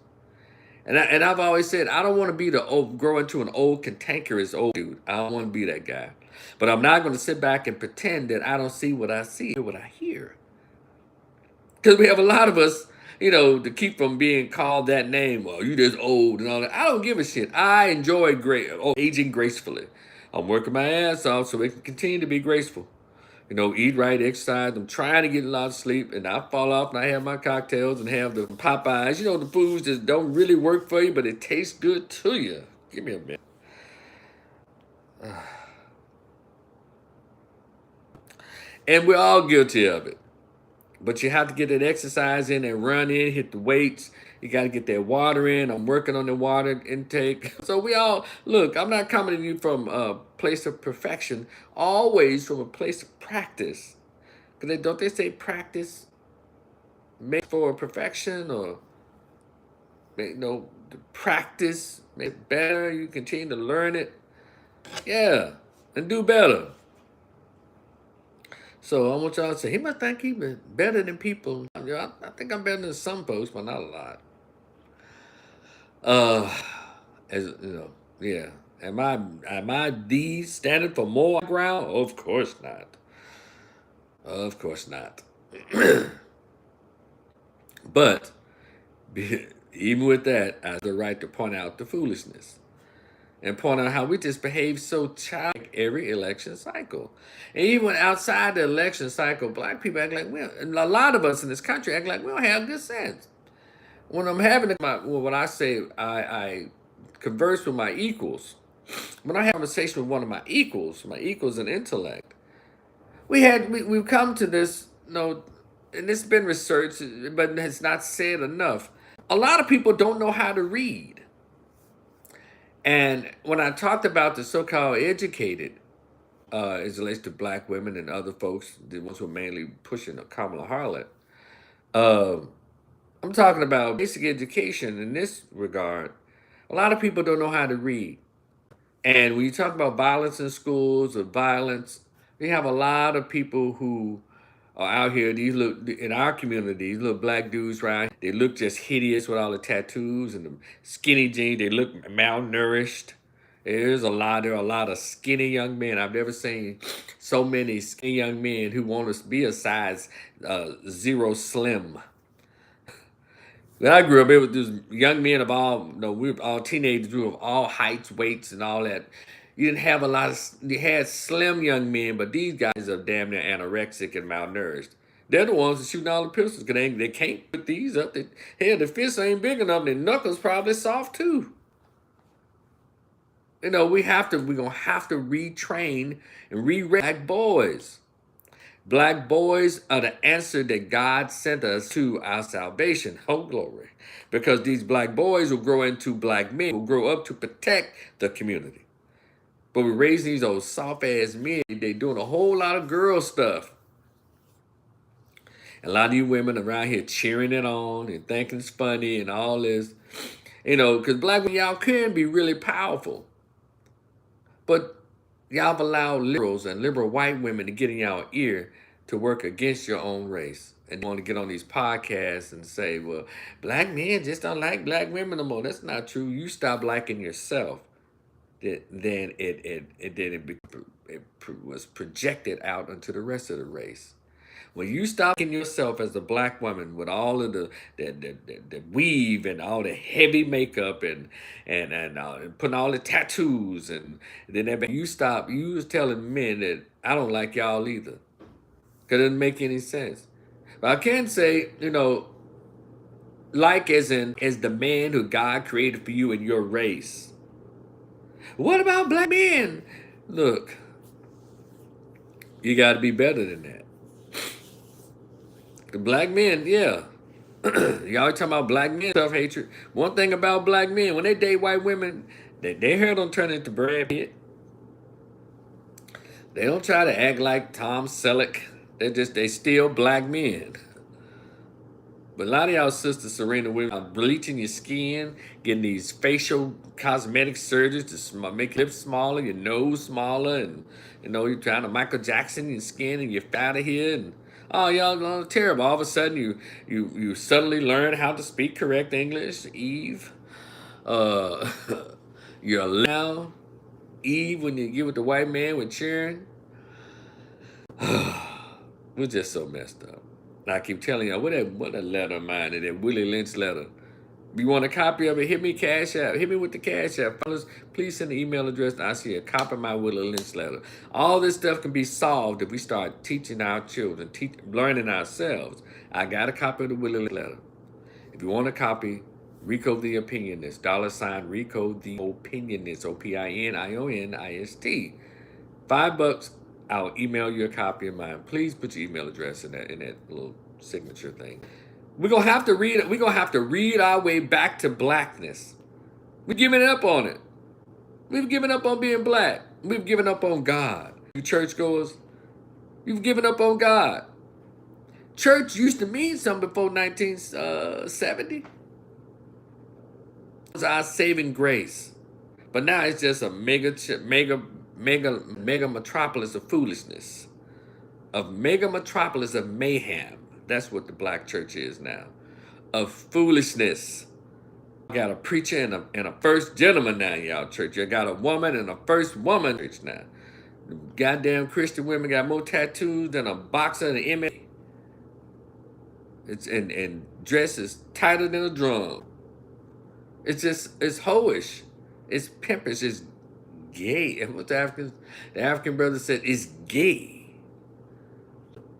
And I've always said, I don't want to be grow into an old cantankerous old dude. I don't want to be that guy. But I'm not going to sit back and pretend that I don't see what I see or what I hear. Because we have a lot of us to keep from being called that name. Well, you just old and all that. I don't give a shit. I enjoy aging gracefully. I'm working my ass off so it can continue to be graceful. Eat right, exercise. I'm trying to get a lot of sleep, and I fall off and I have my cocktails and have the Popeyes. The foods that don't really work for you, but it tastes good to you. Give me a minute. And we're all guilty of it. But you have to get that exercise in and run in, hit the weights. You got to get that water in. I'm working on the water intake. So we all, look, I'm not coming to you from a place of perfection, always from a place of practice. Because don't they say practice makes for perfection, or, the practice makes it better. You continue to learn it. Yeah, and do better. So I want y'all to say, he must think he better than people. I think I'm better than some folks, but not a lot. Uh, yeah. Am I the standard for more ground? Of course not. Of course not. But even with that, I have the right to point out the foolishness and point out how we just behave so childish every election cycle. And even outside the election cycle, black people act like and a lot of us in this country act like we don't have good sense. When I'm having when I say I converse with my equals, when I have a conversation with one of my equals in intellect, we've come to this, and it's been researched, but it's not said enough. A lot of people don't know how to read. And when I talked about the so-called educated, as it relates to black women and other folks, the ones who are mainly pushing Kamala Harlot, I'm talking about basic education in this regard. A lot of people don't know how to read. And when you talk about violence in schools or violence, we have a lot of people who are out here. These look in our community, these little black dudes, right? They look just hideous with all the tattoos and the skinny jeans. They look malnourished. There are a lot of skinny young men. I've never seen so many skinny young men who want to be a size zero slim. When I grew up, it was just young men of all, we were all teenagers, we were of all heights, weights, and all that. You didn't have a lot of, you had slim young men, but these guys are damn near anorexic and malnourished. They're the ones that shooting all the pistols because they can't put these up. The fist ain't big enough, their knuckles probably soft too. We're going to have to retrain and re-raise black boys. Black boys are the answer that God sent us to our salvation. Oh, glory. Because these black boys will grow into black men, will grow up to protect the community. But we're raising these old soft-ass men. They're doing a whole lot of girl stuff. A lot of you women around here cheering it on and thinking it's funny and all this. Because black women, y'all can be really powerful. But y'all have allowed liberals and liberal white women to get in y'all ear to work against your own race. And want to get on these podcasts and say, well, black men just don't like black women no more. That's not true. You stop liking yourself. Then it was projected out into the rest of the race. When you stop liking yourself as a black woman with all of the weave and all the heavy makeup and putting all the tattoos and then you was telling men that I don't like y'all either. Because it doesn't make any sense. But I can say, like as the man who God created for you in your race. What about black men? Look, you got to be better than that. The black men, yeah. Y'all talking about black men, self-hatred. One thing about black men, when they date white women, their hair don't turn into Brad Pitt. They don't try to act like Tom Selleck. They still black men. But a lot of y'all sisters, Serena Williams, are bleaching your skin, getting these facial cosmetic surgeries to make your lips smaller, your nose smaller, and you're trying to Michael Jackson your skin and you're out of here. And oh, y'all terrible. All of a sudden, you suddenly learn how to speak correct English, Eve. You're now Eve when you get with the white man with cheering. We're just so messed up. And I keep telling you, what that letter of mine, that Willie Lynch letter. If you want a copy of it, hit me Cash App. Hit me with the Cash App. Fellas, please send the email address and I see a copy of my Willie Lynch letter. All this stuff can be solved if we start teaching our children, learning ourselves. I got a copy of the Willie Lynch letter. If you want a copy, Rico the Opinionist, $ Rico the Opinionist, OPINIONIST. $5, I'll email you a copy of mine. Please put your email address in that little signature thing. We're gonna have to read our way back to blackness. We've given up on it. We've given up on being black. We've given up on God. You churchgoers, you've given up on God. Church used to mean something before 1970. It was our saving grace. But now it's just a mega metropolis of foolishness. Mega metropolis of mayhem. That's what the black church is now. Of foolishness. You got a preacher and a first gentleman now in y'all church. You got a woman and a first woman church now. The goddamn Christian women got more tattoos than a boxer and an MMA. It's and dresses tighter than a drum. It's hoish. It's pimpish. It's gay. And what the African brother said, it's gay.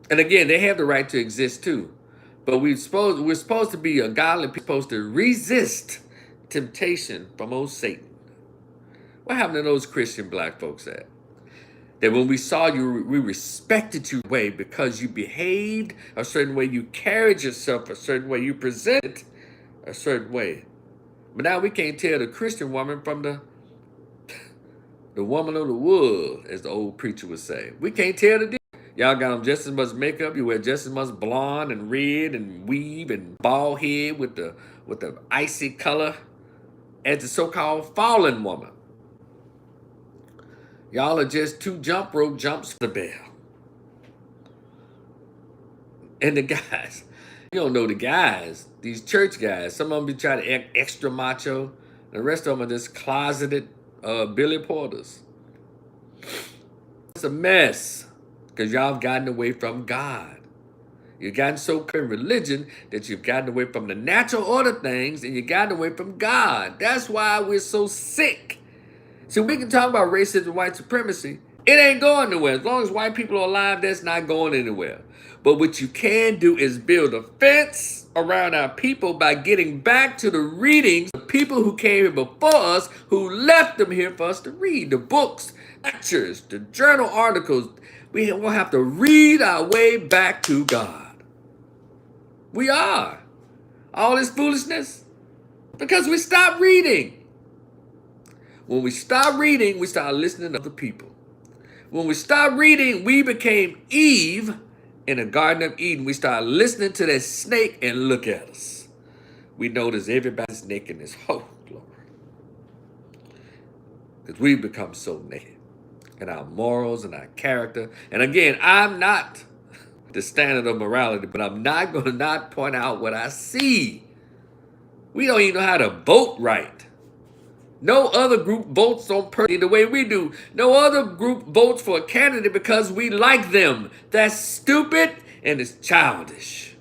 And again, they have the right to exist too. But we're supposed to be a godly people, supposed to resist temptation from old Satan. What happened to those Christian black folks at? That when we saw you, we respected you way because you behaved a certain way, you carried yourself a certain way, you presented a certain way. But now we can't tell the Christian woman from the woman of the wood, as the old preacher would say. We can't tell the difference. Y'all got on just as much makeup. You wear just as much blonde and red and weave and bald head with the icy color as the so-called fallen woman. Y'all are just two jump rope jumps to the bell. And the guys, you don't know the guys, these church guys, some of them be trying to act extra macho. The rest of them are just closeted Billy Porters. It's a mess because y'all have gotten away from God. You've gotten so caught in religion that you've gotten away from the natural order things and you've gotten away from God. That's why we're so sick. See, we can talk about racism, white supremacy. It ain't going nowhere. As long as white people are alive, that's not going anywhere. But what you can do is build a fence around our people by getting back to the readings of people who came here before us, who left them here for us to read. The books, lectures, the journal articles. We will have to read our way back to God. We are. All this foolishness because we stopped reading. When we stop reading, we start listening to other people. When we stop reading, we became Eve in the Garden of Eden. We start listening to that snake and look at us. We notice everybody's nakedness. Oh, glory. Because we've become so naked in our morals and our character. And again, I'm not the standard of morality, but I'm not going to not point out what I see. We don't even know how to vote right. No other group votes on person the way we do. No other group votes for a candidate because we like them. That's stupid and it's childish.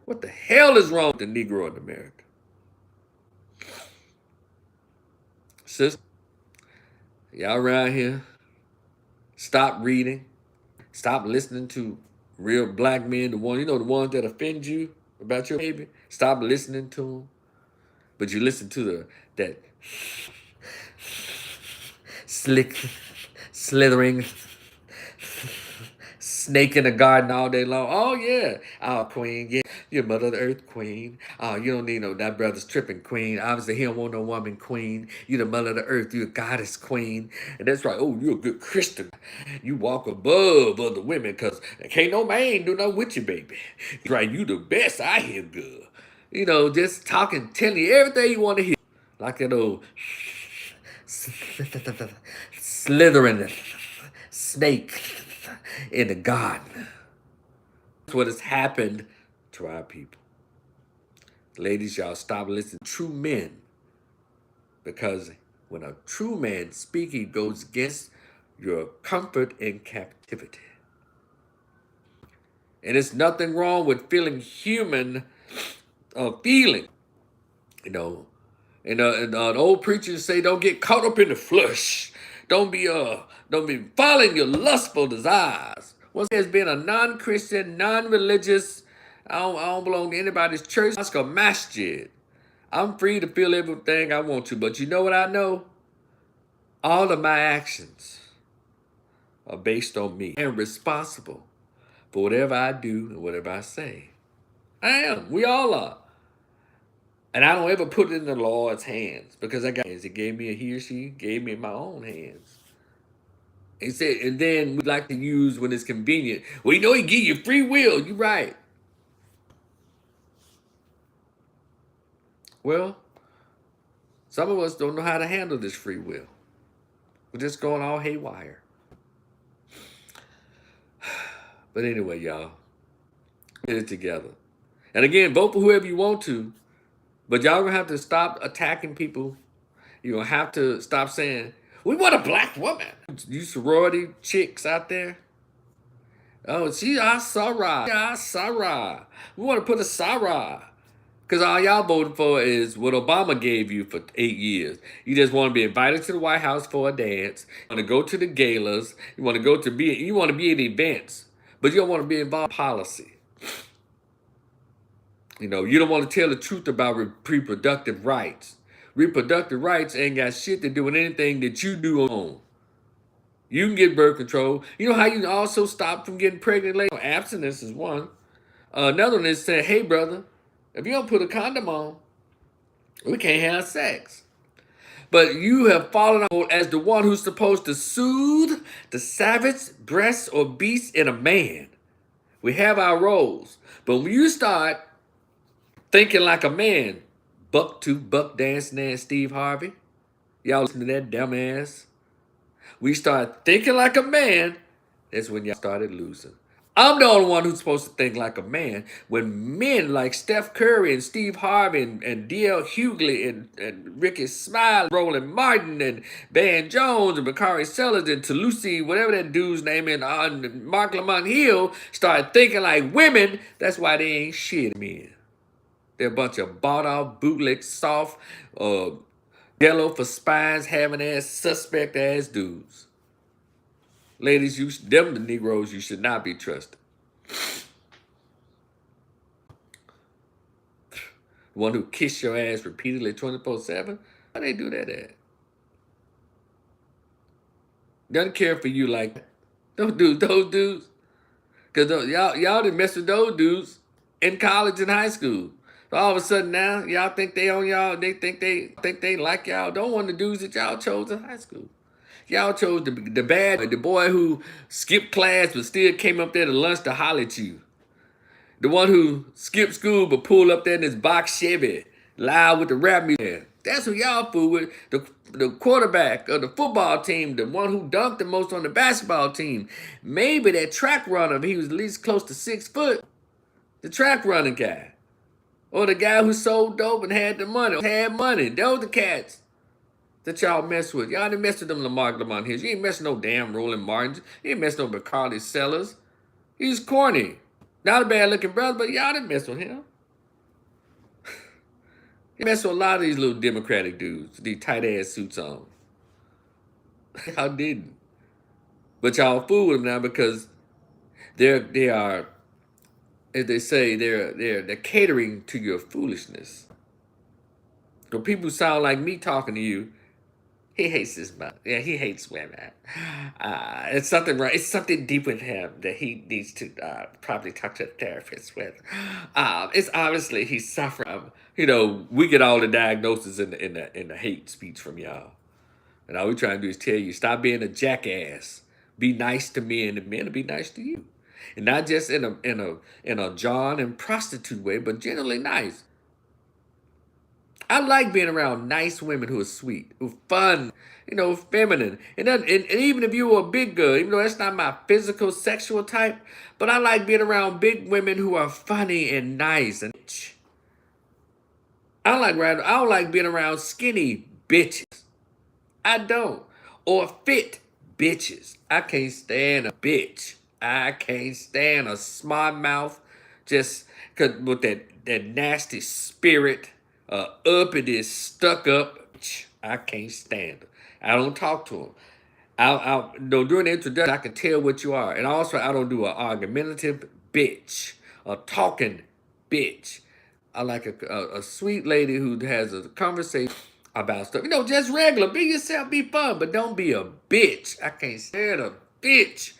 What the hell is wrong with the Negro in America? Sister, y'all around here, stop reading. Stop listening to real black men, the ones that offend you about your baby. Stop listening to them. But you listen to that slick, slithering snake in the garden all day long. Oh, yeah. Oh, queen. Yeah. You're mother of the earth, queen. Oh, you don't need that brother's tripping, queen. Obviously, he don't want no woman, queen. You're the mother of the earth. You're a goddess, queen. And that's right. Oh, you're a good Christian. You walk above other women because can't no man do nothing with you, baby. That's right. You the best. I hear good. Just talking, telling you everything you want to hear. Like that old slithering snake in the garden. That's what has happened to our people. Ladies, y'all stop listening to true men. Because when a true man speaks, he goes against your comfort in captivity. And it's nothing wrong with feeling human feeling, you know. And old preachers say, don't get caught up in the flesh. Don't be following your lustful desires. Once there's been a non-Christian, non-religious, I don't belong to anybody's church, mosque, or masjid. I'm free to feel everything I want to, but you know what I know? All of my actions are based on me. I am responsible for whatever I do and whatever I say. I am. We all are. And I don't ever put it in the Lord's hands because I got hands. He gave me he or she gave me my own hands. He said, and then we like to use when it's convenient. Well, you know, he give you free will. You're right. Well, some of us don't know how to handle this free will. We're just going all haywire. But anyway, y'all, get it together. And again, vote for whoever you want to, but y'all gonna have to stop attacking people. You're gonna have to stop saying, we want a black woman. You sorority chicks out there. Oh, she our Sarah. Our Sarah. We want to put a Sarah. Because all y'all voting for is what Obama gave you for 8 years. You just want to be invited to the White House for a dance. You want to go to the galas. You want to be at events. But you don't want to be involved in policy. You know, you don't want to tell the truth about reproductive rights. Reproductive rights ain't got shit to do with anything that you do on. You can get birth control. You know how you can also stop from getting pregnant later? Abstinence is one. Another one is saying, hey, brother, if you don't put a condom on, we can't have sex. But you have fallen out as the one who's supposed to soothe the savage, breast, or beast in a man. We have our roles. But when you start thinking like a man, buck to buck dancing and Steve Harvey, y'all listen to that dumbass. We start thinking like a man, that's when y'all started losing. I'm the only one who's supposed to think like a man. When men like Steph Curry and Steve Harvey and D.L. Hughley and Ricky Smiley, Roland Martin and Van Jones and Bakari Sellers and Toulouse, whatever that dude's name, and Mark Lamont Hill start thinking like women, that's why they ain't shit men. They're a bunch of bought-off, bootleg, soft, yellow for spines, having ass, suspect ass dudes. Ladies, them the Negroes you should not be trusted. One who kiss your ass repeatedly 24/7? Why they do that at? Doesn't care for you like that. Those dudes. Because y'all didn't mess with those dudes in college and high school. So all of a sudden now, y'all think they on y'all, they think they like y'all. Don't want the dudes that y'all chose in high school. Y'all chose the boy who skipped class but still came up there to lunch to holler at you. The one who skipped school but pulled up there in his box Chevy, loud with the rap music. That's who y'all fool with. The quarterback of the football team, the one who dunked the most on the basketball team. Maybe that track runner, if he was at least close to 6 foot. The track running guy. Or the guy who sold dope and had the money. Had money. Those the cats that y'all mess with. Y'all didn't mess with them Lamont Hills. You ain't messing no damn Roland Martins. You ain't messing no Bacardi Sellers. He's corny. Not a bad looking brother, but y'all didn't mess with him. You mess with a lot of these little Democratic dudes, these tight ass suits on. Y'all didn't. But y'all fool with them now because they are, as they say, they're catering to your foolishness. So people sound like me talking to you. He hates this man. Yeah, he hates women. It's something right. It's something deep with him that he needs to probably talk to a therapist with. It's obviously he's suffering. You know, we get all the diagnoses in the hate speech from y'all, and all we trying to do is tell you stop being a jackass. Be nice to men, and men will be nice to you, and not just in a John and prostitute way, but generally nice. I like being around nice women who are sweet, who are fun, you know, feminine. And even if you were a big girl, even though that's not my physical sexual type, but I like being around big women who are funny and nice and I don't like being around skinny bitches. I don't. Or fit bitches. I can't stand a bitch. I can't stand a smart mouth, just cause with that nasty spirit, uppity, stuck up. I can't stand them. I don't talk to them. During the introduction, I can tell what you are, and also I don't do an argumentative bitch, a talking bitch. I like a sweet lady who has a conversation about stuff. Just regular. Be yourself, be fun, but don't be a bitch. I can't stand a bitch.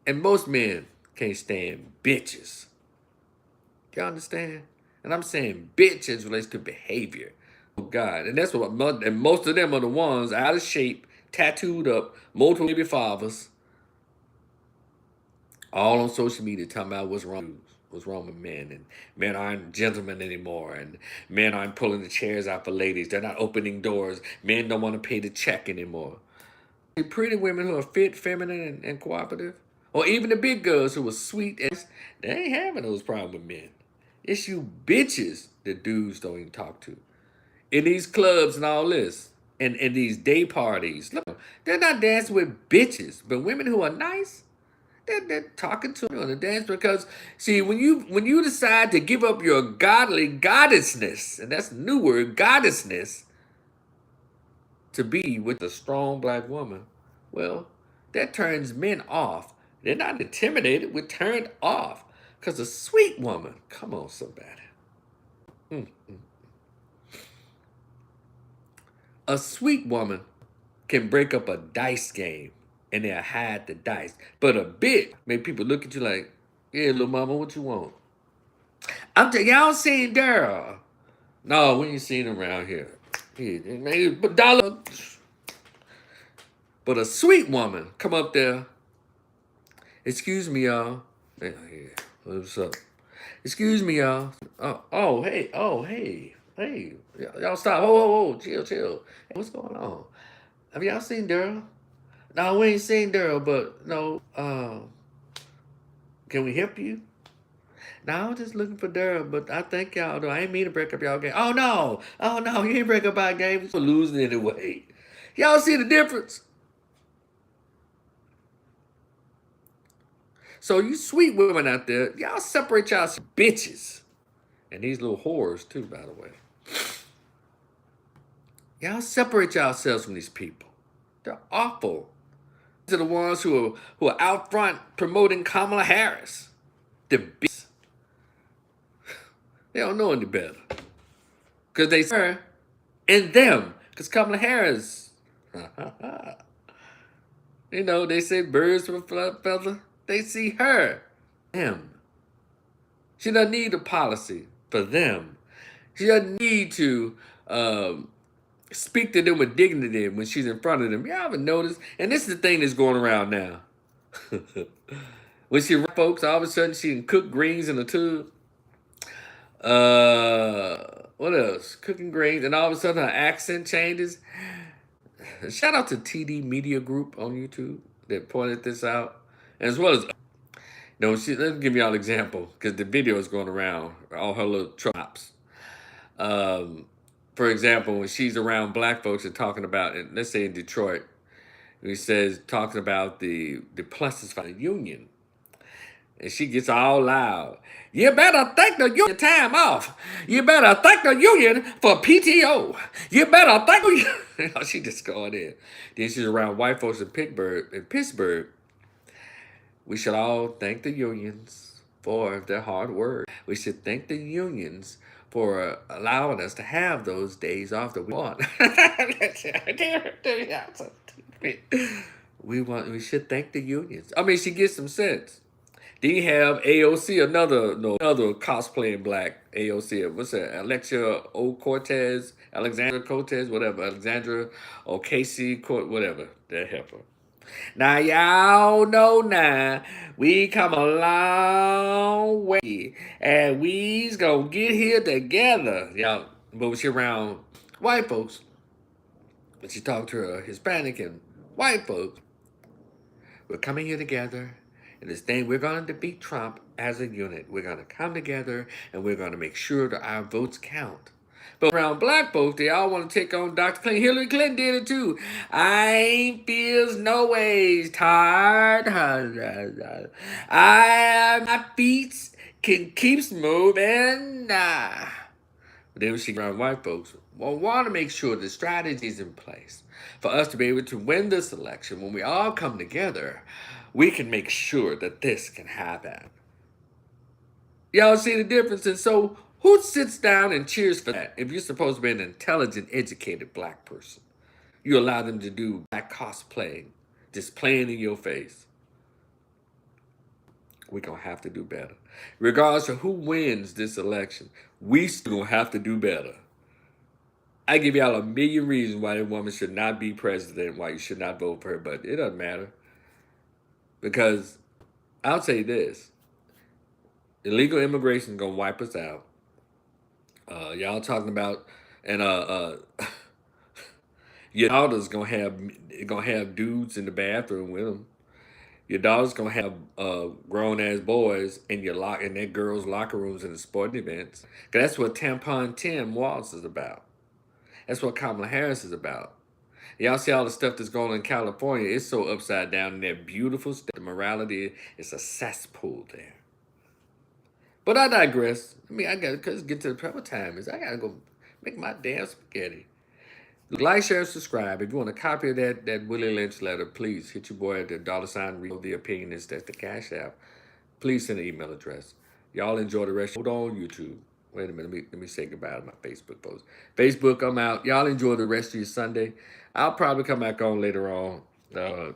And most men can't stand bitches. Y'all understand? And I'm saying bitch as relates to behavior. Oh God. And that's what and most of them are the ones out of shape, tattooed up, multiple baby fathers, all on social media talking about what's wrong with men, and men aren't gentlemen anymore, and men aren't pulling the chairs out for ladies. They're not opening doors. Men don't want to pay the check anymore. The pretty women who are fit, feminine, and cooperative, or even the big girls who are sweet, they ain't having those problems with men. It's you bitches that dudes don't even talk to. In these clubs and all this, and these day parties, look, they're not dancing with bitches, but women who are nice, they're talking to me on the dance, because see, when you decide to give up your godly goddessness, and that's the new word, goddessness, to be with a strong black woman, well, that turns men off. They're not intimidated, we're turned off. Because a sweet woman, come on somebody. A sweet woman can break up a dice game and they'll hide the dice. But a bitch make people look at you like, yeah, little mama, what you want? Y'all seen Daryl? No, we ain't seen him around here. But dollar. But a sweet woman come up there. Excuse me, y'all. Yeah, what's up? Excuse me, y'all. Hey. Y'all stop. Whoa, chill. Hey, what's going on? Have y'all seen Daryl? No, we ain't seen Daryl, but no, can we help you? No, I was just looking for Daryl, but I think y'all do. I ain't mean to break up y'all game. Oh no, you ain't break up our game. We're losing anyway. Y'all see the difference? So you sweet women out there, y'all separate y'all bitches. And these little whores too, by the way. Y'all separate yourselves from these people. They're awful. These are the ones who are out front promoting Kamala Harris. The bitches. They don't know any better. Because they see her and them. Because Kamala Harris, they say birds of a feather. They see her, them. She doesn't need a policy for them. She doesn't need to speak to them with dignity when she's in front of them. Y'all ever notice? And this is the thing that's going around now. When she folks, all of a sudden she can cook greens in a tube. What else? Cooking greens, and all of a sudden her accent changes. Shout out to TD Media Group on YouTube that pointed this out, as well as let me give y'all an example, because the video is going around all her little traps. For example, when she's around black folks and talking about, and let's say in Detroit, he says talking about the pluses for the union. And she gets all loud. You better thank the union time off. You better thank the union for PTO. You better thank the she just going in. Then she's around white folks in Pittsburgh. We should all thank the unions for their hard work. We should thank the unions for allowing us to have those days off that we want. We should thank the unions. I mean, she gets some sense. Then you have AOC, another cosplaying black AOC. What's that? Alexandra Cortez, whatever. Alexandra Ocasio, whatever. That help her. Now y'all know now we come a long way, and we's gonna get here together. Y'all, but when she around white folks, when she talk to her Hispanic and white folks, we're coming here together. And this thing, we're going to defeat Trump as a unit. We're going to come together and we're going to make sure that our votes count. But around black folks, they all want to take on Dr. Clinton. Hillary Clinton did it too. I ain't feels no ways tired. My feet can keeps moving. But then when she around white folks, want to make sure the strategy is in place for us to be able to win this election. When we all come together, we can make sure that this can happen. Y'all see the difference? And so, who sits down and cheers for that? If you're supposed to be an intelligent, educated black person, you allow them to do black cosplaying, just playing in your face. We're going to have to do better. Regardless of who wins this election, we still going to have to do better. I give y'all a million reasons why that woman should not be president, why you should not vote for her, but it doesn't matter. Because I'll say this. Illegal immigration is going to wipe us out. Y'all talking about, and your daughter's gonna have dudes in the bathroom with them. Your daughter's gonna have grown ass boys in that girls' locker rooms in the sporting events. 'Cause that's what Tampon Tim Walz is about. That's what Kamala Harris is about. Y'all see all the stuff that's going on in California. It's so upside down in that beautiful state. The morality is a cesspool there. But I digress. I gotta get to the proper time. I gotta go make my damn spaghetti. Like, share, and subscribe. If you want a copy of that Willie Lynch letter, please hit your boy at the $. The opinion is that's the Cash App. Please send an email address. Y'all enjoy the rest. Hold on, YouTube. Wait a minute. Let me say goodbye to my Facebook post. Facebook, I'm out. Y'all enjoy the rest of your Sunday. I'll probably come back on later on.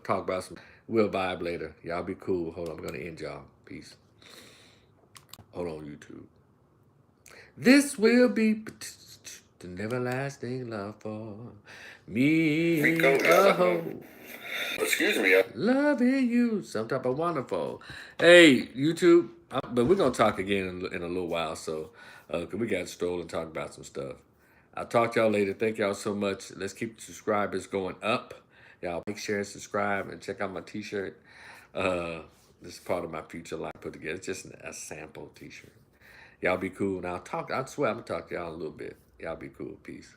Talk about some. We'll vibe later. Y'all be cool. Hold on. I'm gonna end y'all. Peace. Hold on, YouTube. This will be the neverlasting love for me. Excuse me. Loving you. Some type of wonderful. Hey, YouTube. But we're going to talk again in a little while. So, cause we got to stroll and talk about some stuff. I'll talk to y'all later. Thank y'all so much. Let's keep the subscribers going up. Y'all like, share, and subscribe, and check out my t-shirt. This is part of my future life put together. It's just a sample t-shirt. Y'all be cool. And I swear I'm going to talk to y'all in a little bit. Y'all be cool. Peace.